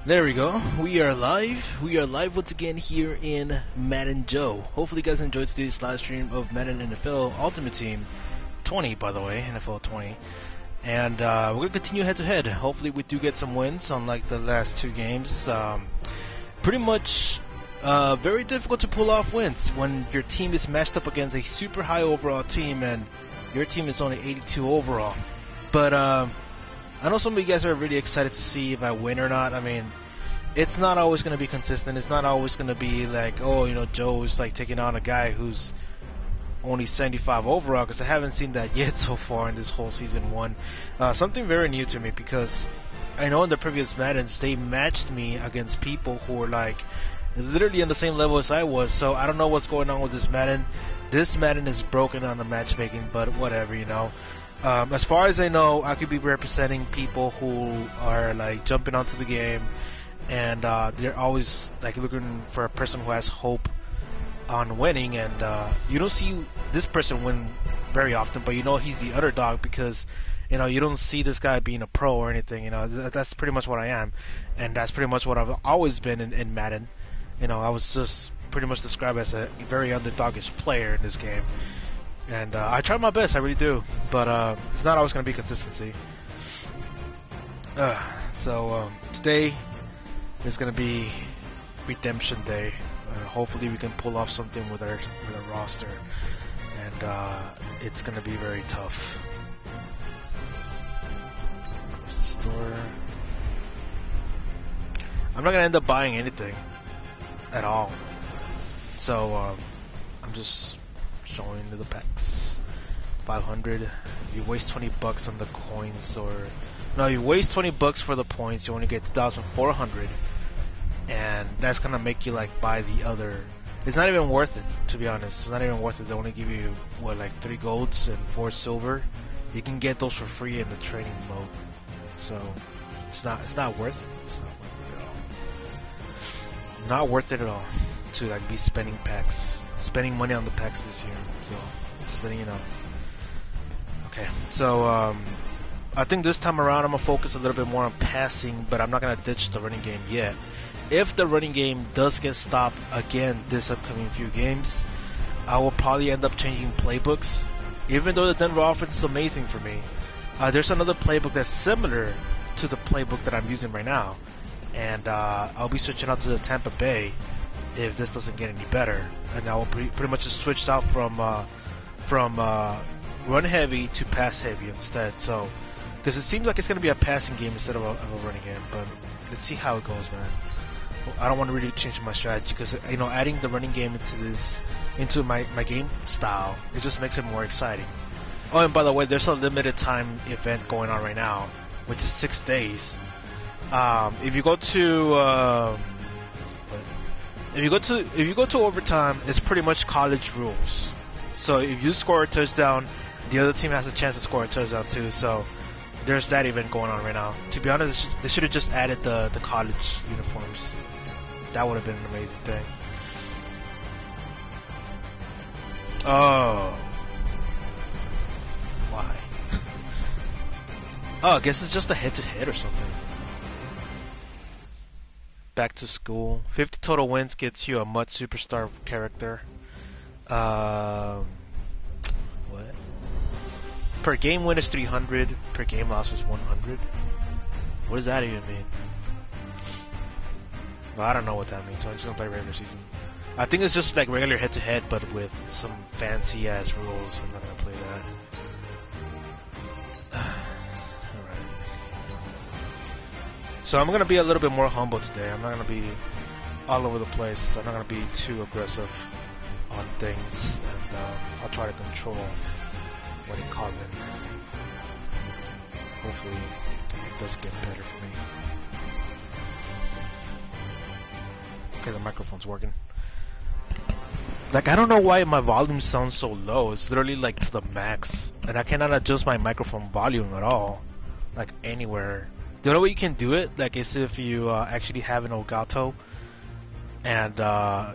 There we go. We are live. We are live once again here in Madden Joe. Hopefully, you guys enjoyed today's live stream of Madden NFL Ultimate Team 20, by the way, NFL 20. And we're gonna continue head to head. Hopefully, we do get some wins, unlike the last two games. Pretty much very difficult to pull off wins when your team is matched up against a super high overall team and your team is only 82 overall. But I know some of you guys are really excited to see if I win or not. I mean, it's not always going to be consistent. It's not always going to be like, oh, you know, Joe is like taking on a guy who's only 75 overall, because I haven't seen that yet so far in this whole season one. Something very new to me, because I know in the previous Maddens they matched me against people who were like literally on the same level as I was. So I don't know what's going on with this Madden. This Madden is broken on the matchmaking, but whatever, you know. As far as I know, I could be representing people who are like jumping onto the game, and they're always like looking for a person who has hope on winning. And you don't see this person win very often, but you know he's the underdog because you know you don't see this guy being a pro or anything. You know that's pretty much what I am, and that's pretty much what I've always been in Madden. You know, I was just pretty much described as a very underdogish player in this game. And I try my best, I really do, but it's not always going to be consistency. So today is going to be redemption day. Hopefully we can pull off something with our roster, and it's going to be very tough. Close the store. I'm not going to end up buying anything at all, so I'm just showing the packs. 500. If you waste 20 bucks on the coins, or no, you waste 20 bucks for the points, you only get 2,400, and that's gonna make you like buy the other. It's not even worth it, to be honest. It's not even worth it. They only give you what, like 3 golds and 4 silver. You can get those for free in the training mode, so it's not worth it. It's not worth it at all. Not worth it at all to like be spending money on the packs this year. So just letting you know. Okay, so I think this time around I'm gonna focus a little bit more on passing, but I'm not gonna ditch the running game yet. If the running game does get stopped again this upcoming few games, I will probably end up changing playbooks. Even though the Denver offense is amazing for me, there's another playbook that's similar to the playbook that I'm using right now, and I'll be switching out to the Tampa Bay if this doesn't get any better, and I will pretty much just switch out from run heavy to pass heavy instead. So, because it seems like it's going to be a passing game instead of a running game, but let's see how it goes, man. I don't want to really change my strategy, because you know adding the running game into my game style, it just makes it more exciting. Oh, and by the way, there's a limited time event going on right now, which is 6 days. If you go to If you go to overtime, it's pretty much college rules. So if you score a touchdown, the other team has a chance to score a touchdown too. So there's that event going on right now. To be honest, they should have just added the college uniforms. That would have been an amazing thing. Oh, why? Oh, I guess it's just a head-to-head or something. Back to school. 50 total wins gets you a MUT superstar character. What? Per game win is 300. Per game loss is 100. What does that even mean? Well, I don't know what that means, so I'm just gonna play regular season. I think it's just like regular head-to-head, but with some fancy-ass rules. I'm not gonna play that. So I'm going to be a little bit more humble today. I'm not going to be all over the place. I'm not going to be too aggressive on things. And I'll try to control what it calls in. Hopefully it does get better for me. Okay, the microphone's working. Like, I don't know why my volume sounds so low. It's literally like to the max. And I cannot adjust my microphone volume at all. Like anywhere. The only way you can do it, like, is if you actually have an Elgato, and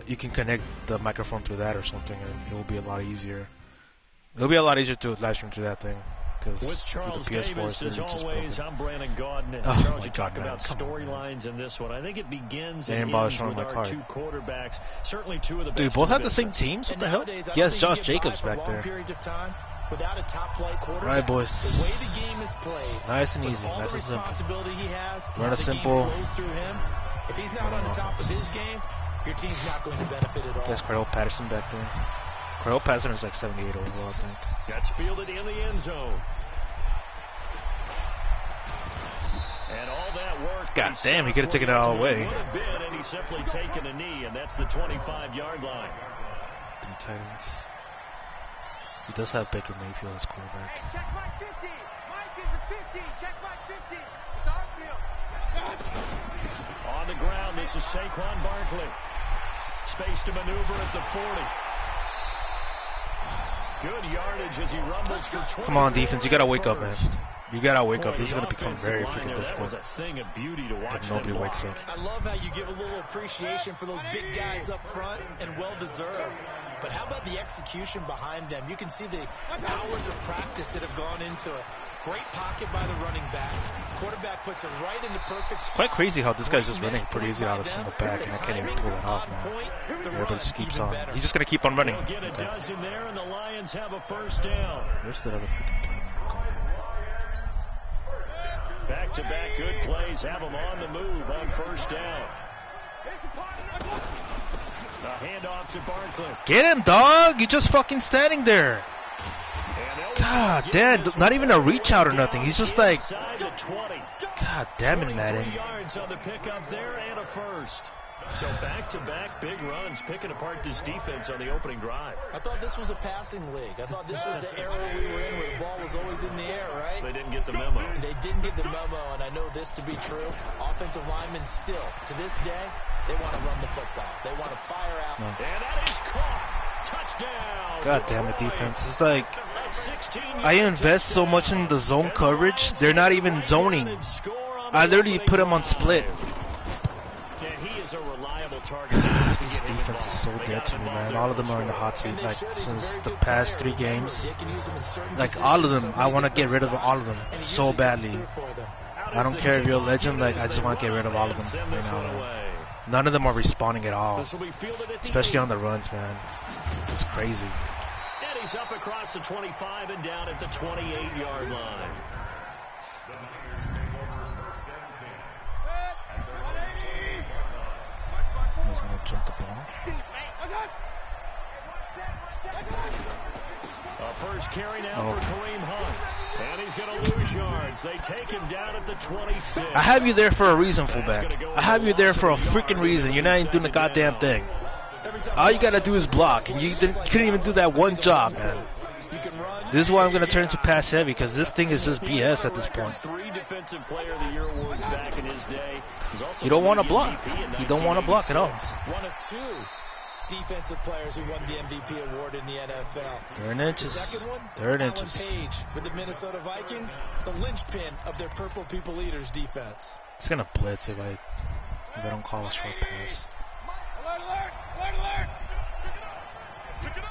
you can connect the microphone through that or something, and it will be a lot easier. It'll be a lot easier to live stream through that thing. Because with Charles Davis, as always, I'm Brandon Gaudin. And Charles, you talk about storylines in this one. I think it begins and ends with our two quarterbacks. Certainly two of the best. Dude, both have the same teams? What the hell? He has Josh Jacobs back there. Without a top flight quarterback. Right, boys. The way the game is played, nice and easy. All nice the and simple. responsibility he has, run a simple. Through him. If he's not on the top of his game, your team's not going to benefit at all. That's Cordell Patterson back there. Cordell Patterson is like 78 overall, I think. That's fielded in the end zone. And all that work. God damn, he could have taken it all away. And he's simply taken a knee, and that's the 25-yard line. Three Titans. He does have Baker Mayfield as quarterback. Hey, check Mike 50. Mike is a 50. Check Mike 50. It's our field. On the ground, this is Saquon Barkley. Space to maneuver at the 40. Good yardage as he rumbles for 20. Come on, defense. You got to wake up, man. You got to wake up. This is going to become very freaking difficult. That was a thing of beauty to watch. If nobody wakes up. I love how you give a little appreciation for those big guys up front, and well-deserved. But how about the execution behind them? You can see the hours of practice that have gone into it. Great pocket by the running back. Quarterback puts it right into perfect. It's quite crazy how this guy's just running pretty easy out of single back, and I can't even pull that off, man. Everybody just keeps on. He's just going to keep on running. Get a dozen there, and the Lions have a first down. Where's that other freaking guy? Back-to-back good plays have them on the move on first down. A handoff to Barkley. Get him, dog! You're just fucking standing there. God damn, not even a reach out or nothing. He's just like, God damn it, Madden. Yards on the pickup there and a first. So back-to-back big runs, picking apart this defense on the opening drive. I thought this was a passing league. I thought this was the era we were in where the ball was always in the air, right? They didn't get the memo. They didn't get the memo, and I know this to be true. Offensive linemen still, to this day, they want to run the football. They want to fire out. And that is caught. Touchdown. God damn it, defense. It's like, I invest so much in the zone coverage, they're not even zoning. I literally put them on split. A reliable target. This defense is so dead to me, man. All of them are in the hot seat, like, since the past 3 games. Like, all of them, I want to get rid of all of them so badly. I don't care if you're a legend, like, I just want to get rid of all of them right now, man. None of them are responding at all, especially on the runs, man. It's crazy. And he's up across the 25 and down at the 28-yard line. He's going to jump the ball. A first carry now for Kareem Hunt. And he's going to lose yards. They take him down at the 26. I have you there for a reason, fullback. I have you there for a freaking reason. You're not even doing the goddamn thing. All you got to do is block. And you couldn't even do that one job, man. This is why I'm going to turn to pass heavy, because this thing is just BS at this point. 3 Defensive Player of the Year awards back in his day. You don't want to block. You don't want to block at all. One of 2 defensive players who won the MVP award in the NFL. 3rd inches. The second one, 3rd Alan inches. Page with the Minnesota Vikings, the linchpin of their Purple People Eaters defense. It's going to blitz if I don't call a short pass. Alert, alert, alert, alert. Pick it up.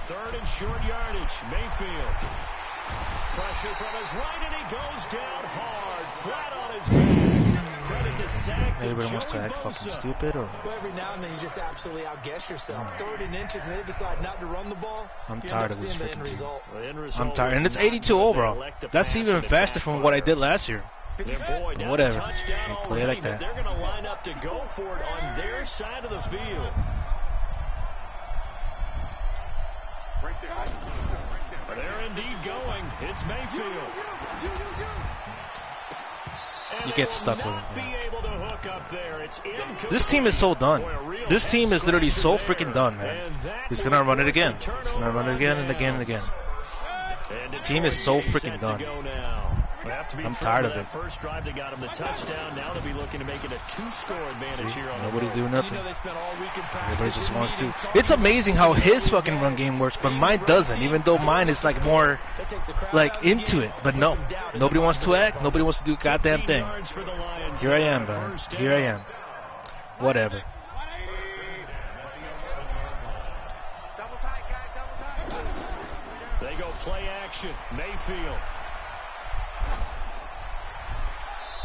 3rd and short yardage. Mayfield. Pressure from his right, and he goes down hard, flat on his back. Credit the sack. Everybody wants to act fucking stupid, or? Well, every now and then you just absolutely outguess yourself. 3rd and inches, and they decide not to run the ball. I'm tired of this freaking team. Result I'm tired, and it's 82 overall. That's even faster from what I did last year. But whatever. We'll play it like that. They're going to line up to go for it on their side of the field. They're indeed going. It's Mayfield. You get stuck with it. This team is so done. This team is literally so freaking done, man. He's going to run it again. He's going to run it again and again and again. The team is so freaking done. I'm tired of it. First drive they got him the touchdown. Now they'll be looking to make it a 2-score advantage here on nobody's doing nothing. Everybody just wants to. It's amazing how his fucking run game works, but mine doesn't. Even though mine is like more like into it, but no, nobody wants to act. Nobody wants to do a goddamn thing. Here I am, man. Here I am. Whatever. They go play action. Mayfield.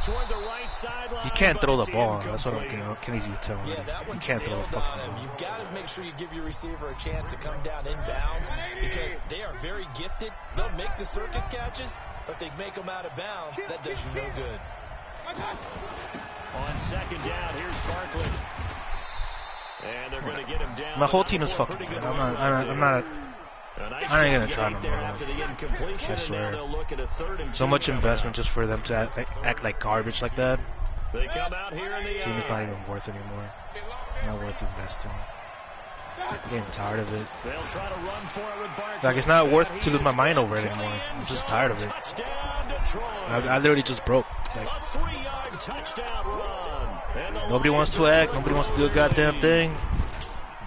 Toward the right sideline. He can't throw the but it's ball. That's what incomplete. can easy to tell. Yeah, that He one can't throw the sailed on him. fucking ball. You've got to make sure you give your receiver a chance to come down inbounds because they are very gifted. They'll make the circus catches, but they make them out of bounds. That does you no good. On second down, here's Barkley. And they're going to get him down. My whole team is fucking bad. I'm not. I ain't gonna try no more. I swear. So much investment just for them to act like garbage like that. They come out here in the Team is not even worth anymore. Not worth investing. I'm getting tired of it. They'll try to run for it with Barkley. Like, it's not worth to lose my mind over it anymore. I'm just tired of it. I literally just broke. Like, A 3-yard touchdown run. nobody wants to act. Nobody wants to do a goddamn thing.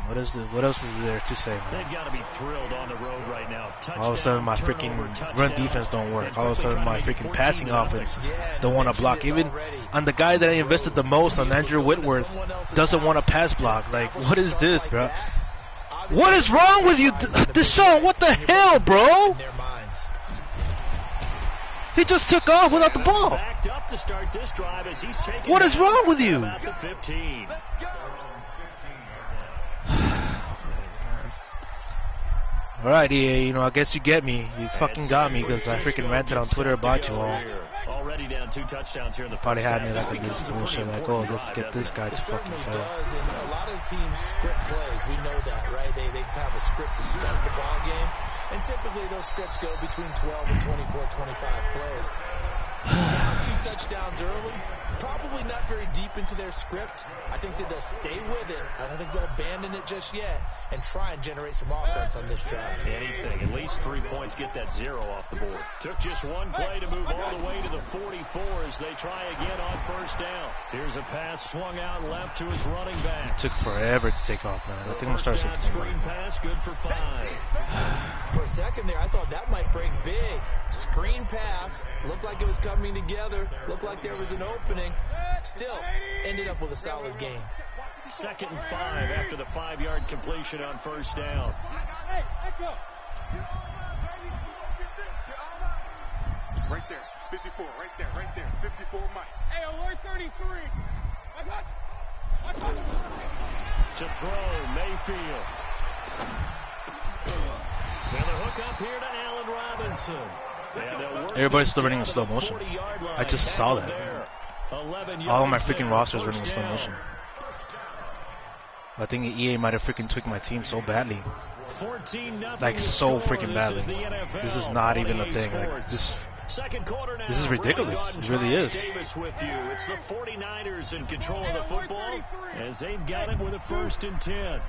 What else is there to say, man? They've got to be thrilled on the road right now. All of a sudden, my freaking run defense don't work. All of a sudden, my freaking passing offense don't want to block. Even on the guy that I invested the most on, Andrew Whitworth, doesn't want to pass block. Like, what is this, bro? What is wrong with you, Deshaun? What the hell, bro? He just took off without the ball. Backed up to start this drive as he's taking What is wrong with you? about the 15. Alright, EA, I guess you get me. You fucking got me because I freaking ranted on Twitter about you all. Already down 2 touchdowns here in the Probably first had me half. like this bullshit, like, oh, let's get this guy to fucking Certainly play. does, and a lot of teams script plays. We know that, right? They have a script to start the ball game, and typically those scripts go between 12 and 24, 25 plays. Down 2 touchdowns early, probably not very deep into their script. I think that they'll stay with it. I don't think they'll abandon it just yet and try and generate some offense on this drive. Anything, at least 3 points, get that 0 off the board. Took just one play to move all the way to the 44 as they try again on first down. Here's a pass swung out left to his running back. It took forever to take off, man. I think I'm gonna start First down screen pass, good for 5. For a second there, I thought that might break big. Screen pass, looked like it was coming together, looked like there was an opening. Still, ended up with a solid game. Second and 5 after the 5-yard completion on first down. Right there, 54, right there, 54 Mike. Hey, alert 33. To throw, Mayfield. And the hook up here to Allen Robinson. And they'll work Everybody's this still running in down slow to the motion. 40-yard line. I just saw that. There. 11 All of my yards freaking there, rosters running in first slow down. motion. I think EA might have freaking tweaked my team so badly. 14-0 Like, so score. freaking This badly. is the NFL. This is not even a 28 thing. Like, sports. this Second quarter now. this is ridiculous. Riley Gunn, It really Josh is. Davis with you. It's the 49ers in control of the football as they've got it with a 1st and 10.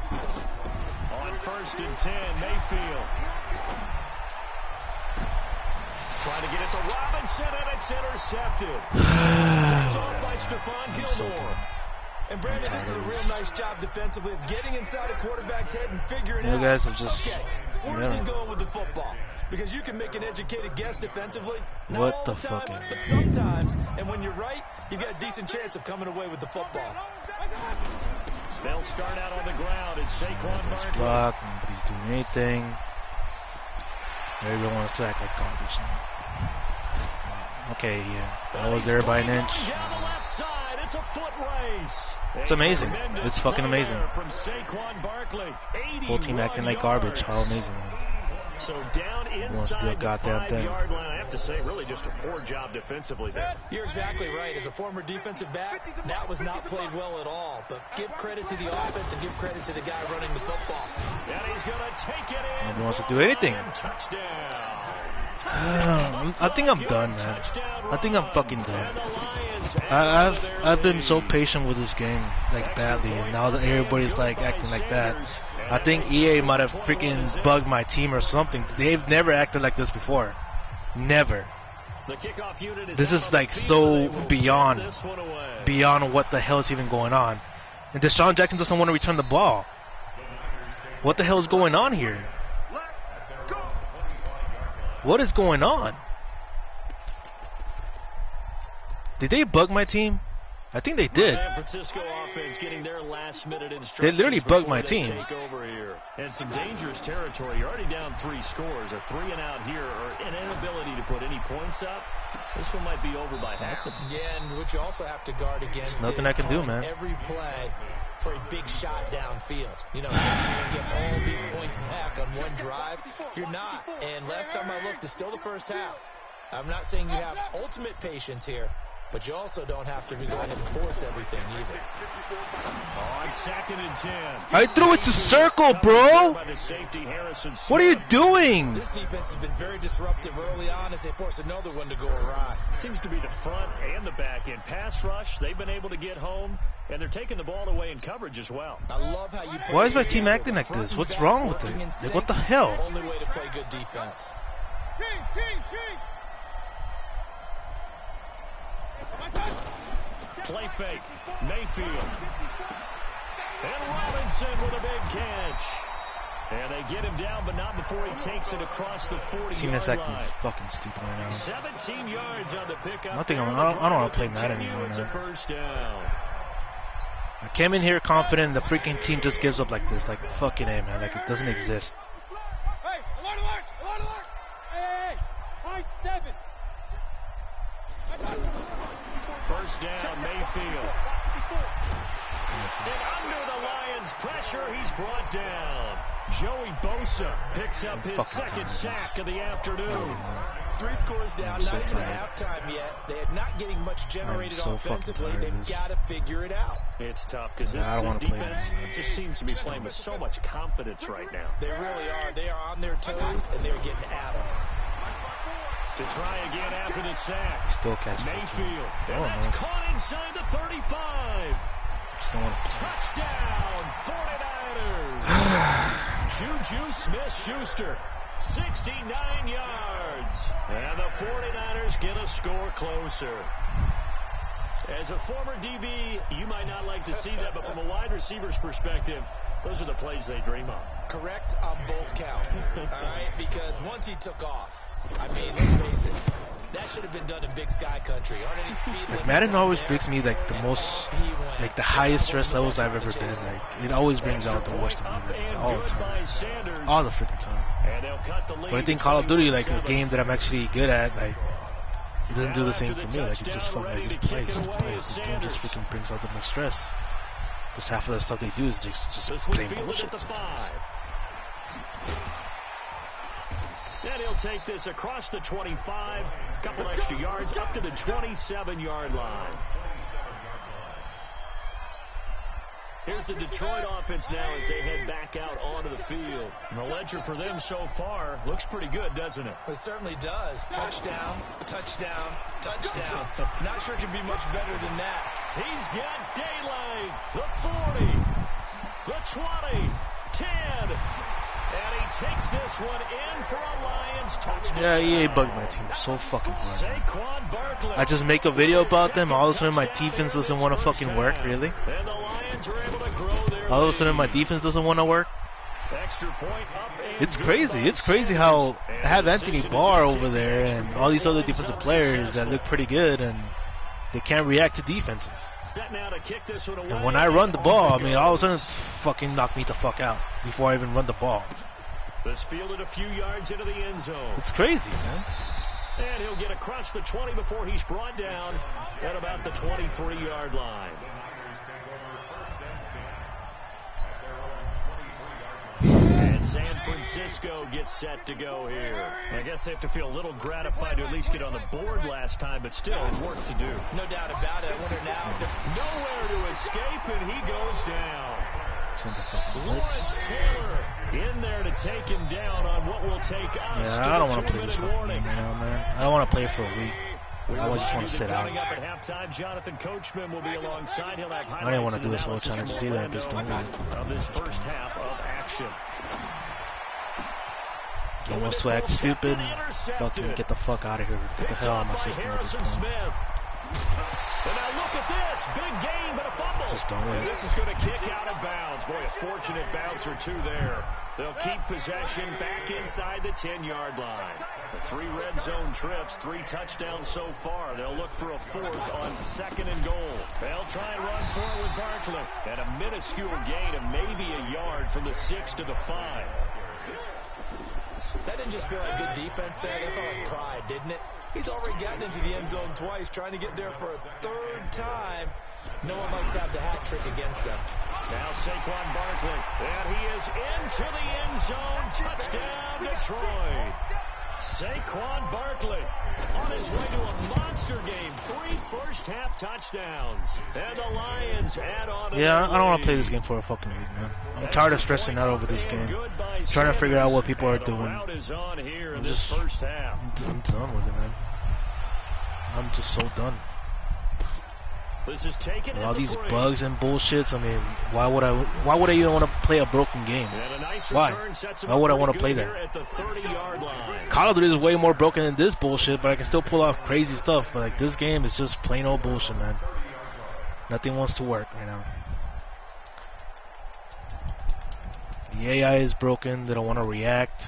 On 1st and 10, Mayfield. Trying to get it to Robinson, and it's intercepted. Picked off by Stephon I'm so Gilmore. done. And Brandon, this is a real nice job defensively of getting inside a quarterback's head and figuring You out, guys have just- okay, where's he yeah. going with the football? Because you can make an educated guess defensively, not What all the the time, fucking- but sometimes. And when you're right, you've got a decent chance of coming away with the football. They'll start out on the ground. It's Saquon Barkley. block. Nobody's doing anything. Everyone wants to act like garbage now. Okay, yeah. I was there by an inch. Down the left side. It's a foot race. It's amazing. Tremendous It's fucking play amazing. there From Saquon Barkley. Whole team acting like garbage. How amazing. So down wants to do a inside the goddamn thing. 5-yard line. I have to say, really just a poor job defensively there. You're exactly right. As a former defensive back, that was not played well at all. But give credit to the offense and give credit to the guy running the football. And he's going to take it in. Nobody wants to do anything. Touchdown. I think I'm done, man. I think I'm fucking done. I've been so patient with this game, like, badly, and now that everybody's like acting like that, I think EA might have freaking bugged my team or something. They've never acted like this before. Never. This is like so beyond what the hell is even going on. And Deshaun Jackson doesn't want to return the ball. What the hell is going on here? What is going on? Did they bug my team? I think they did. San Francisco offense getting their last-minute instructions. They literally bugged my before they team. Take over here. And some dangerous territory. You're already down 3 scores. A 3-and-out here, or an inability to put any points up. This one might be over by half. Yeah, and what you also have to guard against There's nothing is I can do, man. every play for a big shot downfield. You know, you're going to get all these points back on one drive. You're not. And last time I looked, it's still the first half. I'm not saying you have ultimate patience here, but you also don't have to go ahead and force everything either. On 2nd and 10. I threw it to circle, bro. By the safety, Harrison Smith. What are you doing? This defense has been very disruptive early on as they force another one to go awry. Seems to be the front and the back end. Pass rush, they've been able to get home, and they're taking the ball away in coverage as well. I love how you put Why is my it team together. acting like Front this? and What's back wrong with working it? in Like, sync. what the hell? Only way to play good defense. Play fake. Mayfield. And Robinson with a big catch. And they get him down, but not before he takes it across the 40-yard Team is acting line. fucking stupid right now. 17 yards on the pickup. I don't want to play Madden anymore. It's a Man. first down. I came in here confident, the freaking team just gives up like this. Like, fucking A, man. Like, it doesn't exist. Hey, alert, alert, alert, alert. Hey, high 7. First down, Mayfield. And under the Lions' pressure, he's brought down. Joey Bosa picks up his second sack of the afternoon. 3 scores down, I'm so not even tired. halftime yet. They are not getting much generated so fucking offensively. tired of They've this. got to figure it out. It's tough because Yeah, I don't this wanna play defense it. just seems to be playing with so much confidence right now. They really are. They are on their toes, and they're getting at them. To try again after the sack. Still catches it. Mayfield. Oh, And that's nice. caught inside the 35. Just don't want to play. Touchdown, 49ers. Juju Smith-Schuster, 69 yards. And the 49ers get a score closer. As a former DB, you might not like to see that, but from a wide receiver's perspective, those are the plays they dream of. Correct on both counts, all right? Because once he took off, I mean, let's face it, that should have been done in Big Sky Country. Aren't any speed limits Madden out always there? brings me like the And most, off he went. like the highest stress levels I've ever been. Like, it always brings out the worst of me, like, all the time, all the freaking time. And they'll cut the lead. But I think Call of Duty, like a game that I'm actually good at, like it doesn't do the same for me. Like, it just fucking, I just play. This game just freaking brings out the most stress. Because half of the stuff they do is just This one plain fielded bullshit. at the 5. And he'll take this across the 25, a couple extra yards, up to the 27-yard line. Here's the Detroit offense now as they head back out onto the field. And the ledger for them so far looks pretty good, doesn't it? It certainly does. Touchdown, touchdown, touchdown. Not sure it can be much better than that. He's got daylight. The 40, the 20, 10. And he takes this one in for a Lions touchdown. Yeah, EA bugged my team so fucking hard. Saquon Barkley. I just make a video about them, all of a sudden my defense doesn't want to fucking work, really? And the Lions are able to grow their All of a sudden my defense doesn't want to work? extra point up and It's good crazy. by It's crazy how I Sanders. have And Anthony decision to Barr just over kick there the and extra all these other points defensive up players that successful. look pretty good, and they can't react to defenses. Set now to kick this one away. And when I run the ball, I mean, all of a sudden, fucking knock me the fuck out before I even run the ball. This fielded a few yards into the end zone. It's crazy, man. And he'll get across the 20 before he's brought down at about the 23-yard line. And San Francisco gets set to go here. I guess they have to feel a little gratified to at least get on the board last time, but still, work to do. No doubt about it. I wonder now if they're Nowhere to escape, and he goes down. Send the fucking Lawrence blitz. Taylor in there to take him down on what will take us Yeah, I don't want to to the play this 2-minute fucking warning. game now, man. I don't want to play for a week. I just want to sit out. Coming up at halftime, Jonathan Coachman will be alongside. He'll have I didn't want highlights to do and this whole analysis time. I from just see that. Just don't Orlando do it. of this first half of action. Game was swag stupid. Fucking get the fuck out of here. Get the hell out of my system at this point. Smith. And now look at this. Big gain, but a fumble. Just don't win. And this is going to kick out of bounds. Boy, a fortunate bounce or two there. They'll keep possession back inside the 10-yard line. The 3 red zone trips, 3 touchdowns so far. They'll look for a 4th on 2nd and goal. They'll try and run for it with Barkley. And a minuscule gain of maybe a yard from the 6 to the 5. That didn't just feel like good defense there. That felt like pride, didn't it? He's already gotten into the end zone twice, trying to get there for a 3rd time. No one likes to have the hat trick against them. Now Saquon Barkley, and he is into the end zone. Touchdown, Detroit. Saquon Barkley on his way to a monster game. 3 first-half touchdowns. And the Lions add on. Yeah, I don't want to play this game for a fucking reason, man. I'm tired of stressing out over this game. Trying to figure out what people are doing. I'm done with it, man. I'm just so done. This is taken all these bugs and bullshits. I mean, why would I even want to play a broken game? Why would I want to play that? Call of Duty is way more broken than this bullshit, but I can still pull off crazy stuff. But like this game is just plain old bullshit, man. Nothing wants to work, you know. The AI is broken. They don't want to react.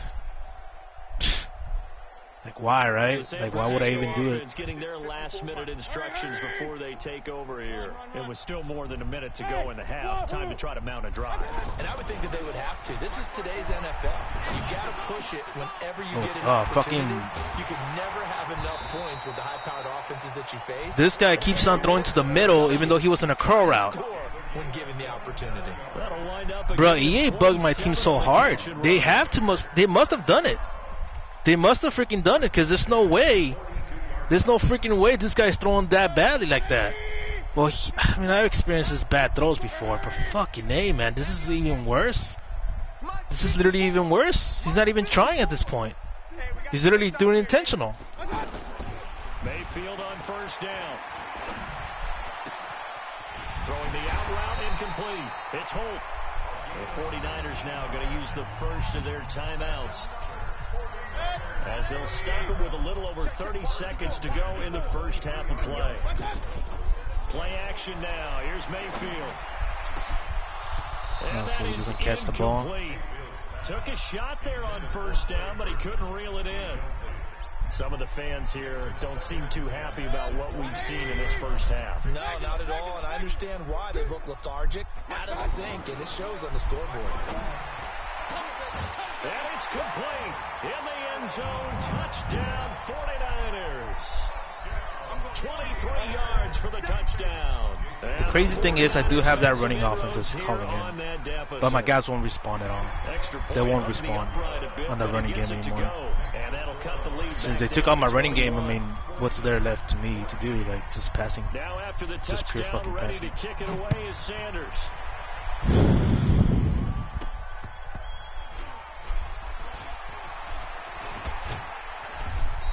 Like why, right? Like why would I even do it? Getting their last-minute instructions before they take over here. It was still more than a minute to go in the half. Time to try to mount a drive. And I would think that they would have to. This is today's NFL. You got to push it whenever you get an opportunity. You can never have enough points with the high-powered offenses that you face. This guy keeps on throwing to the middle, even though he was in a curl route. When given the opportunity. Bro, EA bugged my team so hard. They must have done it. They must have freaking done it, because there's no way. There's no freaking way this guy's throwing that badly like that. Well, I mean, I've experienced his bad throws before, but fucking A, man. This is even worse. This is literally even worse. He's not even trying at this point. He's literally doing it intentional. Mayfield on first down. Throwing the out route incomplete. It's Holt. The 49ers now going to use the first of their timeouts, as they'll stop it with a little over 30 seconds to go in the first half of play. Play action now. Here's Mayfield. And that is doesn't catch the ball. Took a shot there on first down, but he couldn't reel it in. Some of the fans here don't seem too happy about what we've seen in this first half. No, not at all, and I understand why. They look lethargic, out of sync, and it shows on the scoreboard. And it's complete. In the end zone, touchdown 49ers. 23 yards for the touchdown. The crazy thing is I do have that running offense that's calling in, but my guys won't respond at all. They won't respond on the running game anymore. Since they took out my running game, I mean, what's there left to me to do? Like just passing, just pure fucking passing. To kick it away is Sanders.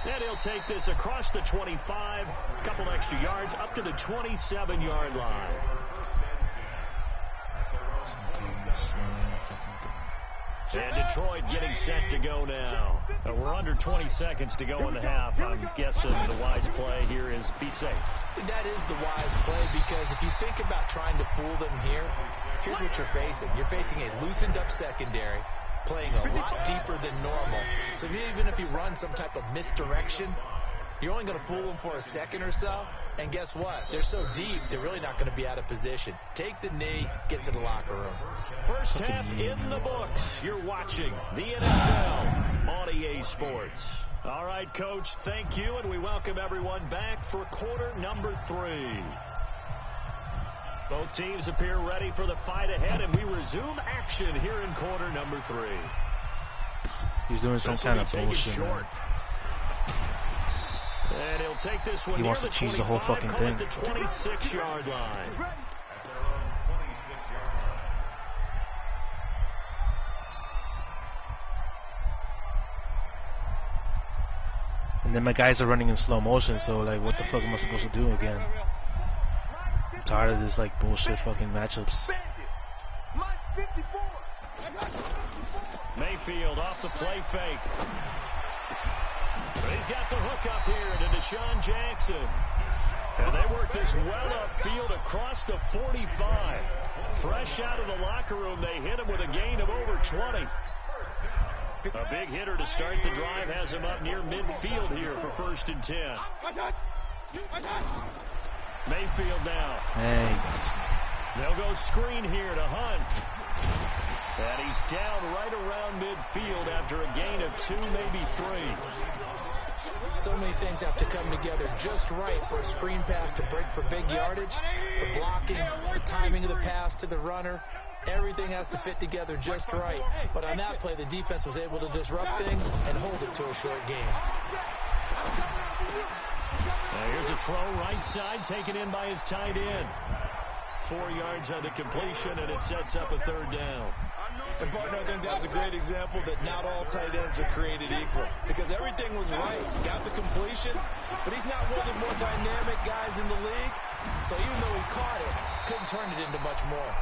And he'll take this across the 25, a couple extra yards, up to the 27-yard line. And Detroit getting set to go now. We're under 20 seconds to go in the half. I'm guessing the wise play here is be safe. That is the wise play, because if you think about trying to fool them here, here's what you're facing. You're facing a loosened-up secondary, playing a lot deeper than normal. So even if you run some type of misdirection, you're only going to fool them for a second or so. And guess what? They're so deep, they're really not going to be out of position. Take the knee, get to the locker room. First half in the books. You're watching the NFL on EA Sports. All right, Coach, thank you, and we welcome everyone back for quarter number 3. Both teams appear ready for the fight ahead, and we resume action here in quarter number 3. He's doing some kind of bullshit, man. And he'll take this one. He wants to cheese the whole fucking thing. The 26-yard line. And then my guys are running in slow motion, so like, what the fuck am I supposed to do again? I'm tired of this like bullshit fucking matchups. Mayfield off the play fake. But he's got the hook up here to Deshaun Jackson. And they work is well upfield across the 45. Fresh out of the locker room, they hit him with a gain of over 20. A big hitter to start the drive has him up near midfield here for 1st and 10. Mayfield now. Hey. They'll go screen here to Hunt. And he's down right around midfield after a gain of 2, maybe 3. So many things have to come together just right for a screen pass to break for big yardage. The blocking, the timing of the pass to the runner, everything has to fit together just right. But on that play, the defense was able to disrupt things and hold it to a short game. Now here's a throw right side, taken in by his tight end. 4 yards on the completion, and it sets up a 3rd down. And, partner, I think that's a great example that not all tight ends are created equal. Because everything was right. Got the completion, but he's not one of the more dynamic guys in the league. So even though he caught it, couldn't turn it into much more.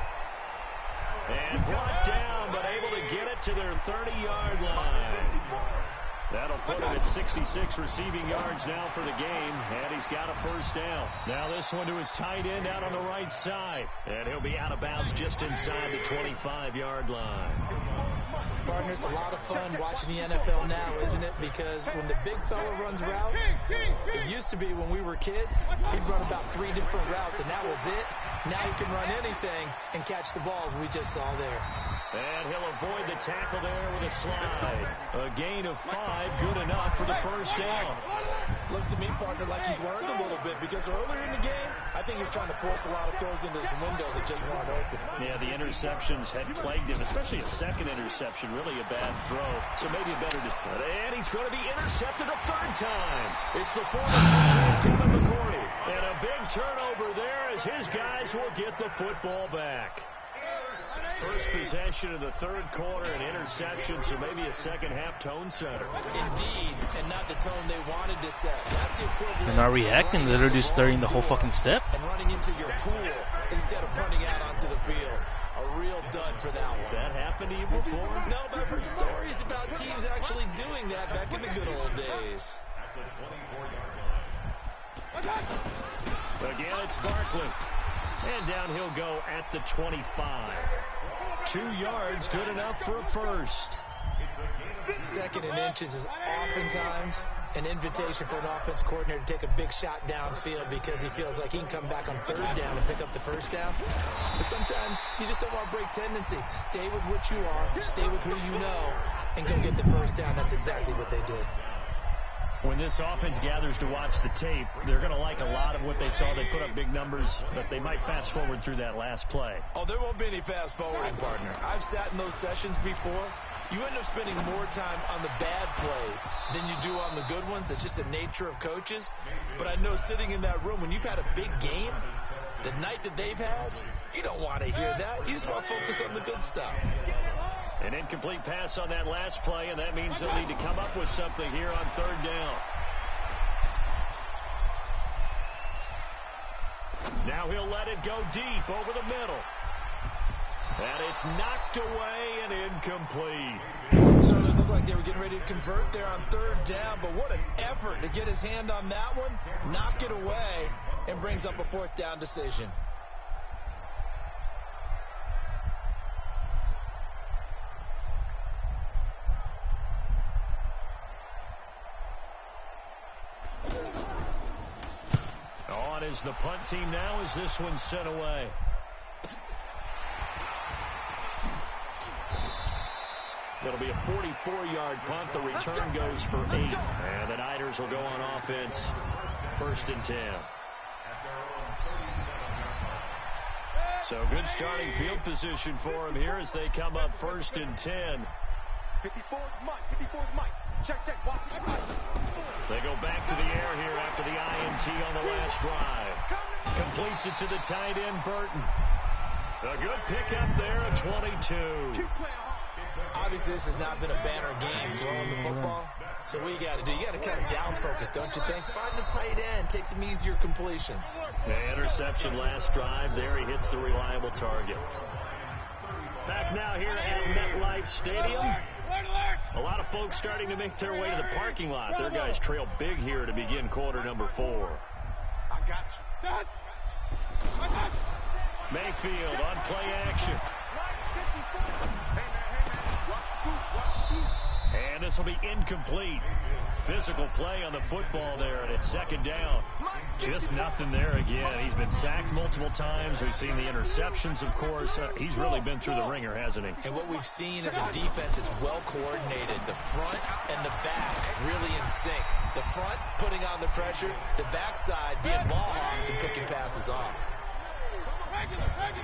And brought down, but able to get it to their 30-yard line. That'll put him at 66 receiving yards now for the game, and he's got a 1st down. Now this one to his tight end out on the right side, and he'll be out of bounds just inside the 25-yard line. Partner, it's a lot of fun watching the NFL now, isn't it? Because when the big fella runs routes, it used to be when we were kids, he'd run about 3 different routes, and that was it. Now he can run anything and catch the balls we just saw there. And he'll avoid the tackle there with a slide. A gain of 5, good enough for the 1st down. Looks to me, partner, like he's learned a little bit, because earlier in the game, I think he was trying to force a lot of throws into some windows that just weren't open. Yeah, the interceptions had plagued him, especially a second interception, really a bad throw. So maybe a better... And he's going to be intercepted a 3rd time. It's the former Kevin McCourty. And a big turnover there as his guys will get the football back. First possession of the 3rd quarter, an interception, so maybe a second-half tone setter. Indeed, and not the tone they wanted to set. That's the equivalent. They're not reacting. They're literally stirring the whole fucking step. And running into your pool instead of running out onto the field. A real dud for that one. Has that happened to you before? No, but I've heard stories about teams actually doing that back in the good old days. Again, it's Barkley. And down he'll go at the 25. 2 yards, good enough for a 1st. 2nd and inches is oftentimes an invitation for an offense coordinator to take a big shot downfield because he feels like he can come back on 3rd down and pick up the 1st down. But sometimes you just don't want to break tendency. Stay with what you are, stay with who you know, and go get the 1st down. That's exactly what they did. When this offense gathers to watch the tape, they're going to like a lot of what they saw. They put up big numbers, but they might fast forward through that last play. Oh, there won't be any fast forwarding, partner. I've sat in those sessions before. You end up spending more time on the bad plays than you do on the good ones. It's just the nature of coaches. But I know sitting in that room, when you've had a big game, the night that they've had, you don't want to hear that. You just want to focus on the good stuff. An incomplete pass on that last play, and that means they'll need to come up with something here on 3rd down. Now he'll let it go deep over the middle. And it's knocked away and incomplete. So it looked like they were getting ready to convert there on 3rd down, but what an effort to get his hand on that one, knock it away, and brings up a 4th down decision. On is the punt team now as this one's sent away. It'll be a 44-yard punt. The return goes for 8. And the Niners will go on offense. 1st and 10. So good starting field position for them here as they come up 1st and 10. 54 is Mike. 54 is Mike. Check, check. Watch. They go back to the air here after the INT on the last drive. Completes it to the tight end, Burton. A good pickup there at 22. Obviously, this has not been a banner game throwing the football. So what you got to do, you got to kind of down focus, don't you think? Find the tight end, take some easier completions. The interception last drive. There he hits the reliable target. Back now here at MetLife Stadium. A lot of folks starting to make their way to the parking lot. Their guys trail big here to begin quarter number 4. I got you. Mayfield on play action. And this will be incomplete. Physical play on the football there, and it's second down. Just nothing there again. He's been sacked multiple times. We've seen the interceptions, of course. He's really been through the ringer, hasn't he? And what we've seen is a defense that's well coordinated. The front and the back really in sync. The front putting on the pressure, the backside being ball hogs and picking passes off.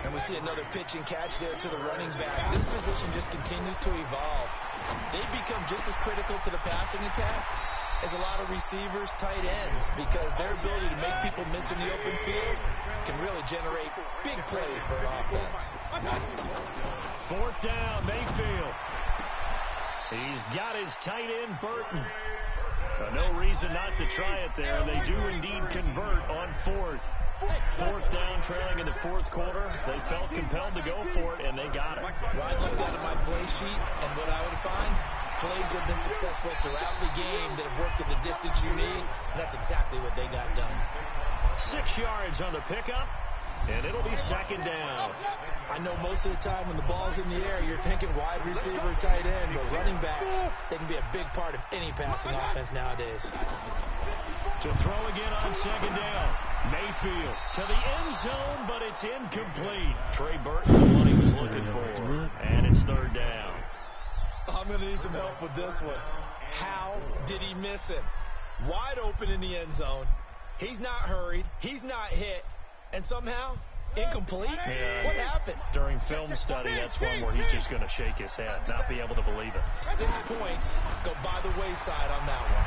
And we see another pitch and catch there to the running back. This position just continues to evolve. They've become just as critical to the passing attack as a lot of receivers, tight ends, because their ability to make people miss in the open field can really generate big plays for an offense. Fourth down, Mayfield. He's got his tight end, Burton. No reason not to try it there. They do indeed convert on fourth. Fourth down, trailing in the fourth quarter. They felt compelled to go for it, and they got it. I looked at my play sheet, and what I would find, plays have been successful throughout the game that have worked at the distance you need, and that's exactly what they got done. 6 yards on the pickup, and it'll be second down. I know most of the time when the ball's in the air, you're thinking wide receiver, tight end, but running backs, they can be a big part of any passing offense nowadays. To throw again on second down. Mayfield to the end zone, but it's incomplete. Trey Burton, the one he was looking for. And it's third down. I'm going to need some help with this one. How did he miss him? Wide open in the end zone. He's not hurried. He's not hit. And somehow, incomplete? Yeah. What happened? During film study, that's one where he's just going to shake his head, not be able to believe it. 6 points go by the wayside on that one.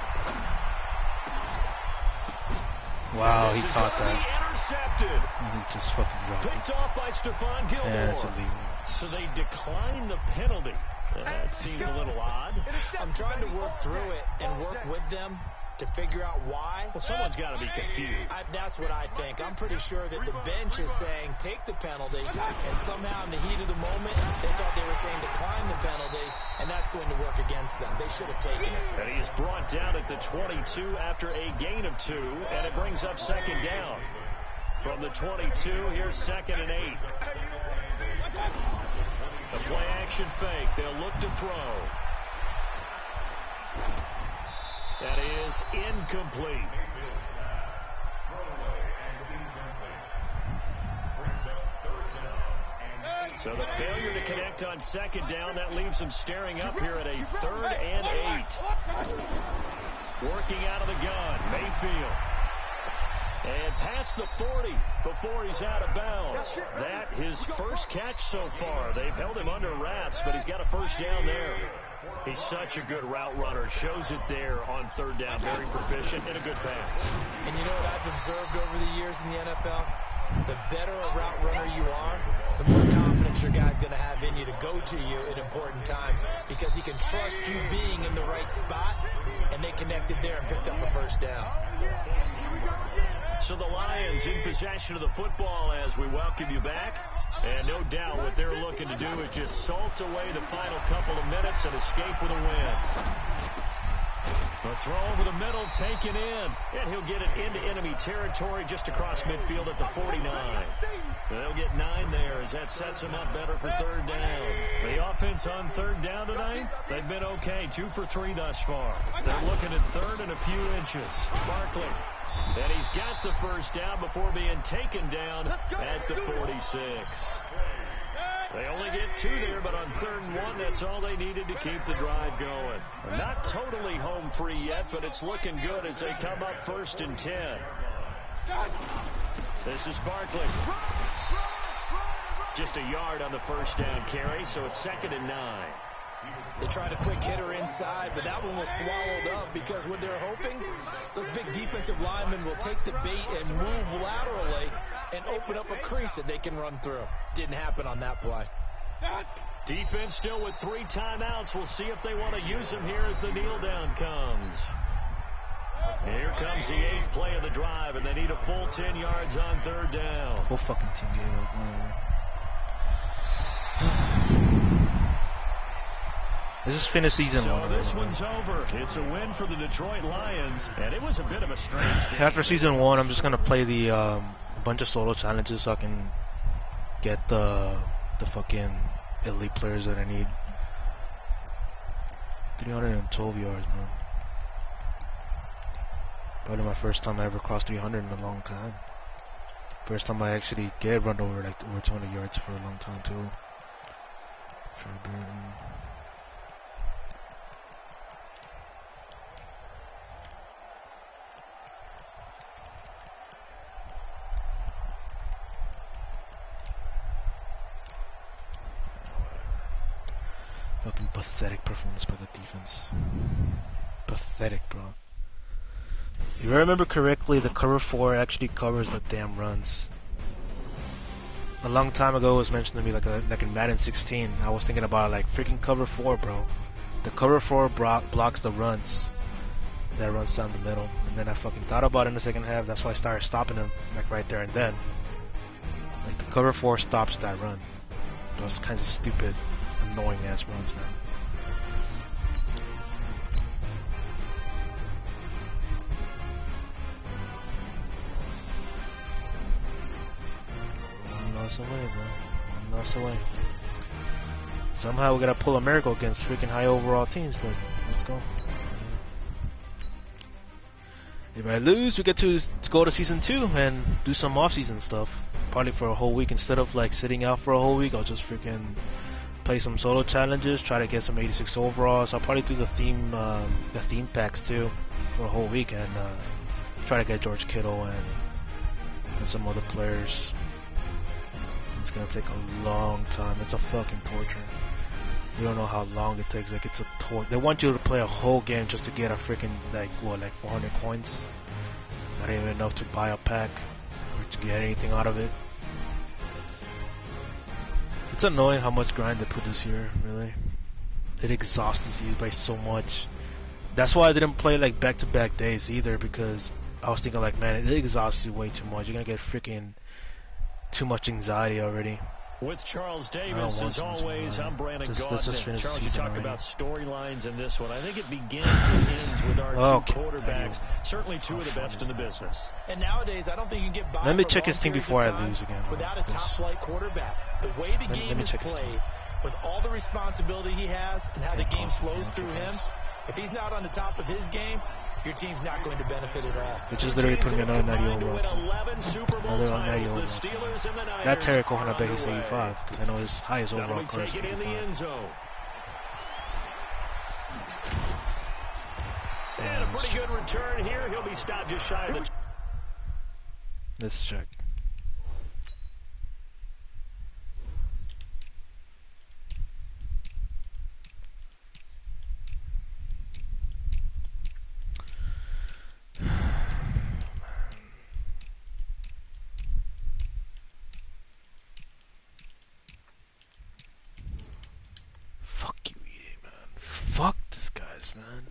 Wow, he caught that. Intercepted. He just fucking dropped it. Picked off by Stephon Gilmore. Yeah, it's illegal. So they decline the penalty. That seems a little odd. I'm trying to work through it and work with them to figure out why. Well, someone's got to be confused. That's what I think. I'm pretty sure that the bench is saying take the penalty, and somehow in the heat of the moment, they thought they were saying decline the penalty, and that's going to work against them. They should have taken it. And he is brought down at the 22 after a gain of 2, and it brings up second down. From the 22, here's second and 8. A play-action fake. They'll look to throw. That is incomplete. So the failure to connect on second down, that leaves them staring up here at a 3rd and 8. Working out of the gun, Mayfield. And past the 40 before he's out of bounds. That his first catch so far. They've held him under wraps, but he's got a first down there. He's such a good route runner. Shows it there on third down. Very proficient and a good pass. And you know what I've observed over the years in the NFL? The better a route runner you are, the more confidence your guy's going to have in you to go to you at important times, because he can trust you being in the right spot, and they connected there and picked up a first down. So the Lions in possession of the football as we welcome you back. And no doubt what they're looking to do is just salt away the final couple of minutes and escape with a win. A throw over the middle, taken in. And he'll get it into enemy territory just across midfield at the 49. They'll get 9 there as that sets them up better for third down. The offense on third down tonight, they've been okay. 2 for 3 thus far. They're looking at third and a few inches. Barkley. And he's got the first down before being taken down at the 46. They only get 2 there, but on 3rd and 1, that's all they needed to keep the drive going. Not totally home free yet, but it's looking good as they come up 1st and 10. This is Barkley. Just a yard on the first down carry, so it's 2nd and 9. They tried a quick hitter inside, but that one was swallowed up because what they're hoping, those big defensive linemen will take the bait and move laterally and open up a crease that they can run through. Didn't happen on that play. Defense still with 3 timeouts. We'll see if they want to use them here as the kneel down comes. Here comes the 8th play of the drive, and they need a full 10 yards on third down. Whole fucking team gave up. Let's just finish season So one. this one's over. It's a win for the Detroit Lions, and it was a bit of a strange game. After season one, I'm just gonna play the bunch of solo challenges so I can get the fucking elite players that I need. 312 yards, man. Probably my first time I ever crossed 300 in a long time. First time I actually get run over like over 200 yards for a long time too. Fucking pathetic performance by the defense. Pathetic, bro. If I remember correctly, the cover 4 actually covers the damn runs. A long time ago, it was mentioned to me like in Madden 16. I was thinking about it like freaking cover 4, bro. The cover 4 blocks the runs that runs down the middle. And then I fucking thought about it in the second half. That's why I started stopping them like right there and then. Like the cover 4 stops that run. Those kinds of stupid, annoying ass runs, man. Away, bro. Loss away. Somehow we gotta pull a miracle against freaking high overall teams, but let's go. If I lose, we get to go to season 2 and do some off-season stuff. Probably for a whole week instead of like sitting out for a whole week. I'll just freaking play some solo challenges, try to get some 86 overalls. I'll probably do the theme packs too for a whole week and try to get George Kittle and some other players. It's gonna take a long time. It's a fucking torture. You don't know how long it takes. Like it's a torture. They want you to play a whole game just to get a freaking like 400 coins. Not even enough to buy a pack or to get anything out of it. It's annoying how much grind they put this year. Really, it exhausts you by so much. That's why I didn't play like back-to-back days either, because I was thinking like, man, it exhausts you way too much. You're gonna get freaking too much anxiety already. With Charles Davis, as always, I'm Brandon Gaudin. Charles, you talk about storylines in this one. I think it begins and ends with our two quarterbacks. Certainly two of the best in the business. And nowadays, I don't think you can get by. Let me check his team before I lose again. Without a top-flight quarterback. The way the game is played, with all the responsibility he has and how the game flows through him, if he's not on the top of his game, your team's not going to benefit at all. Which is literally putting me another 90 overall team. Another 90 overall team. That Terry Cohen, I bet he's 85, because I know his highest overall card is 85. And a pretty good return here. He'll be stopped just shy of the... Let's check. Fuck these guys, man.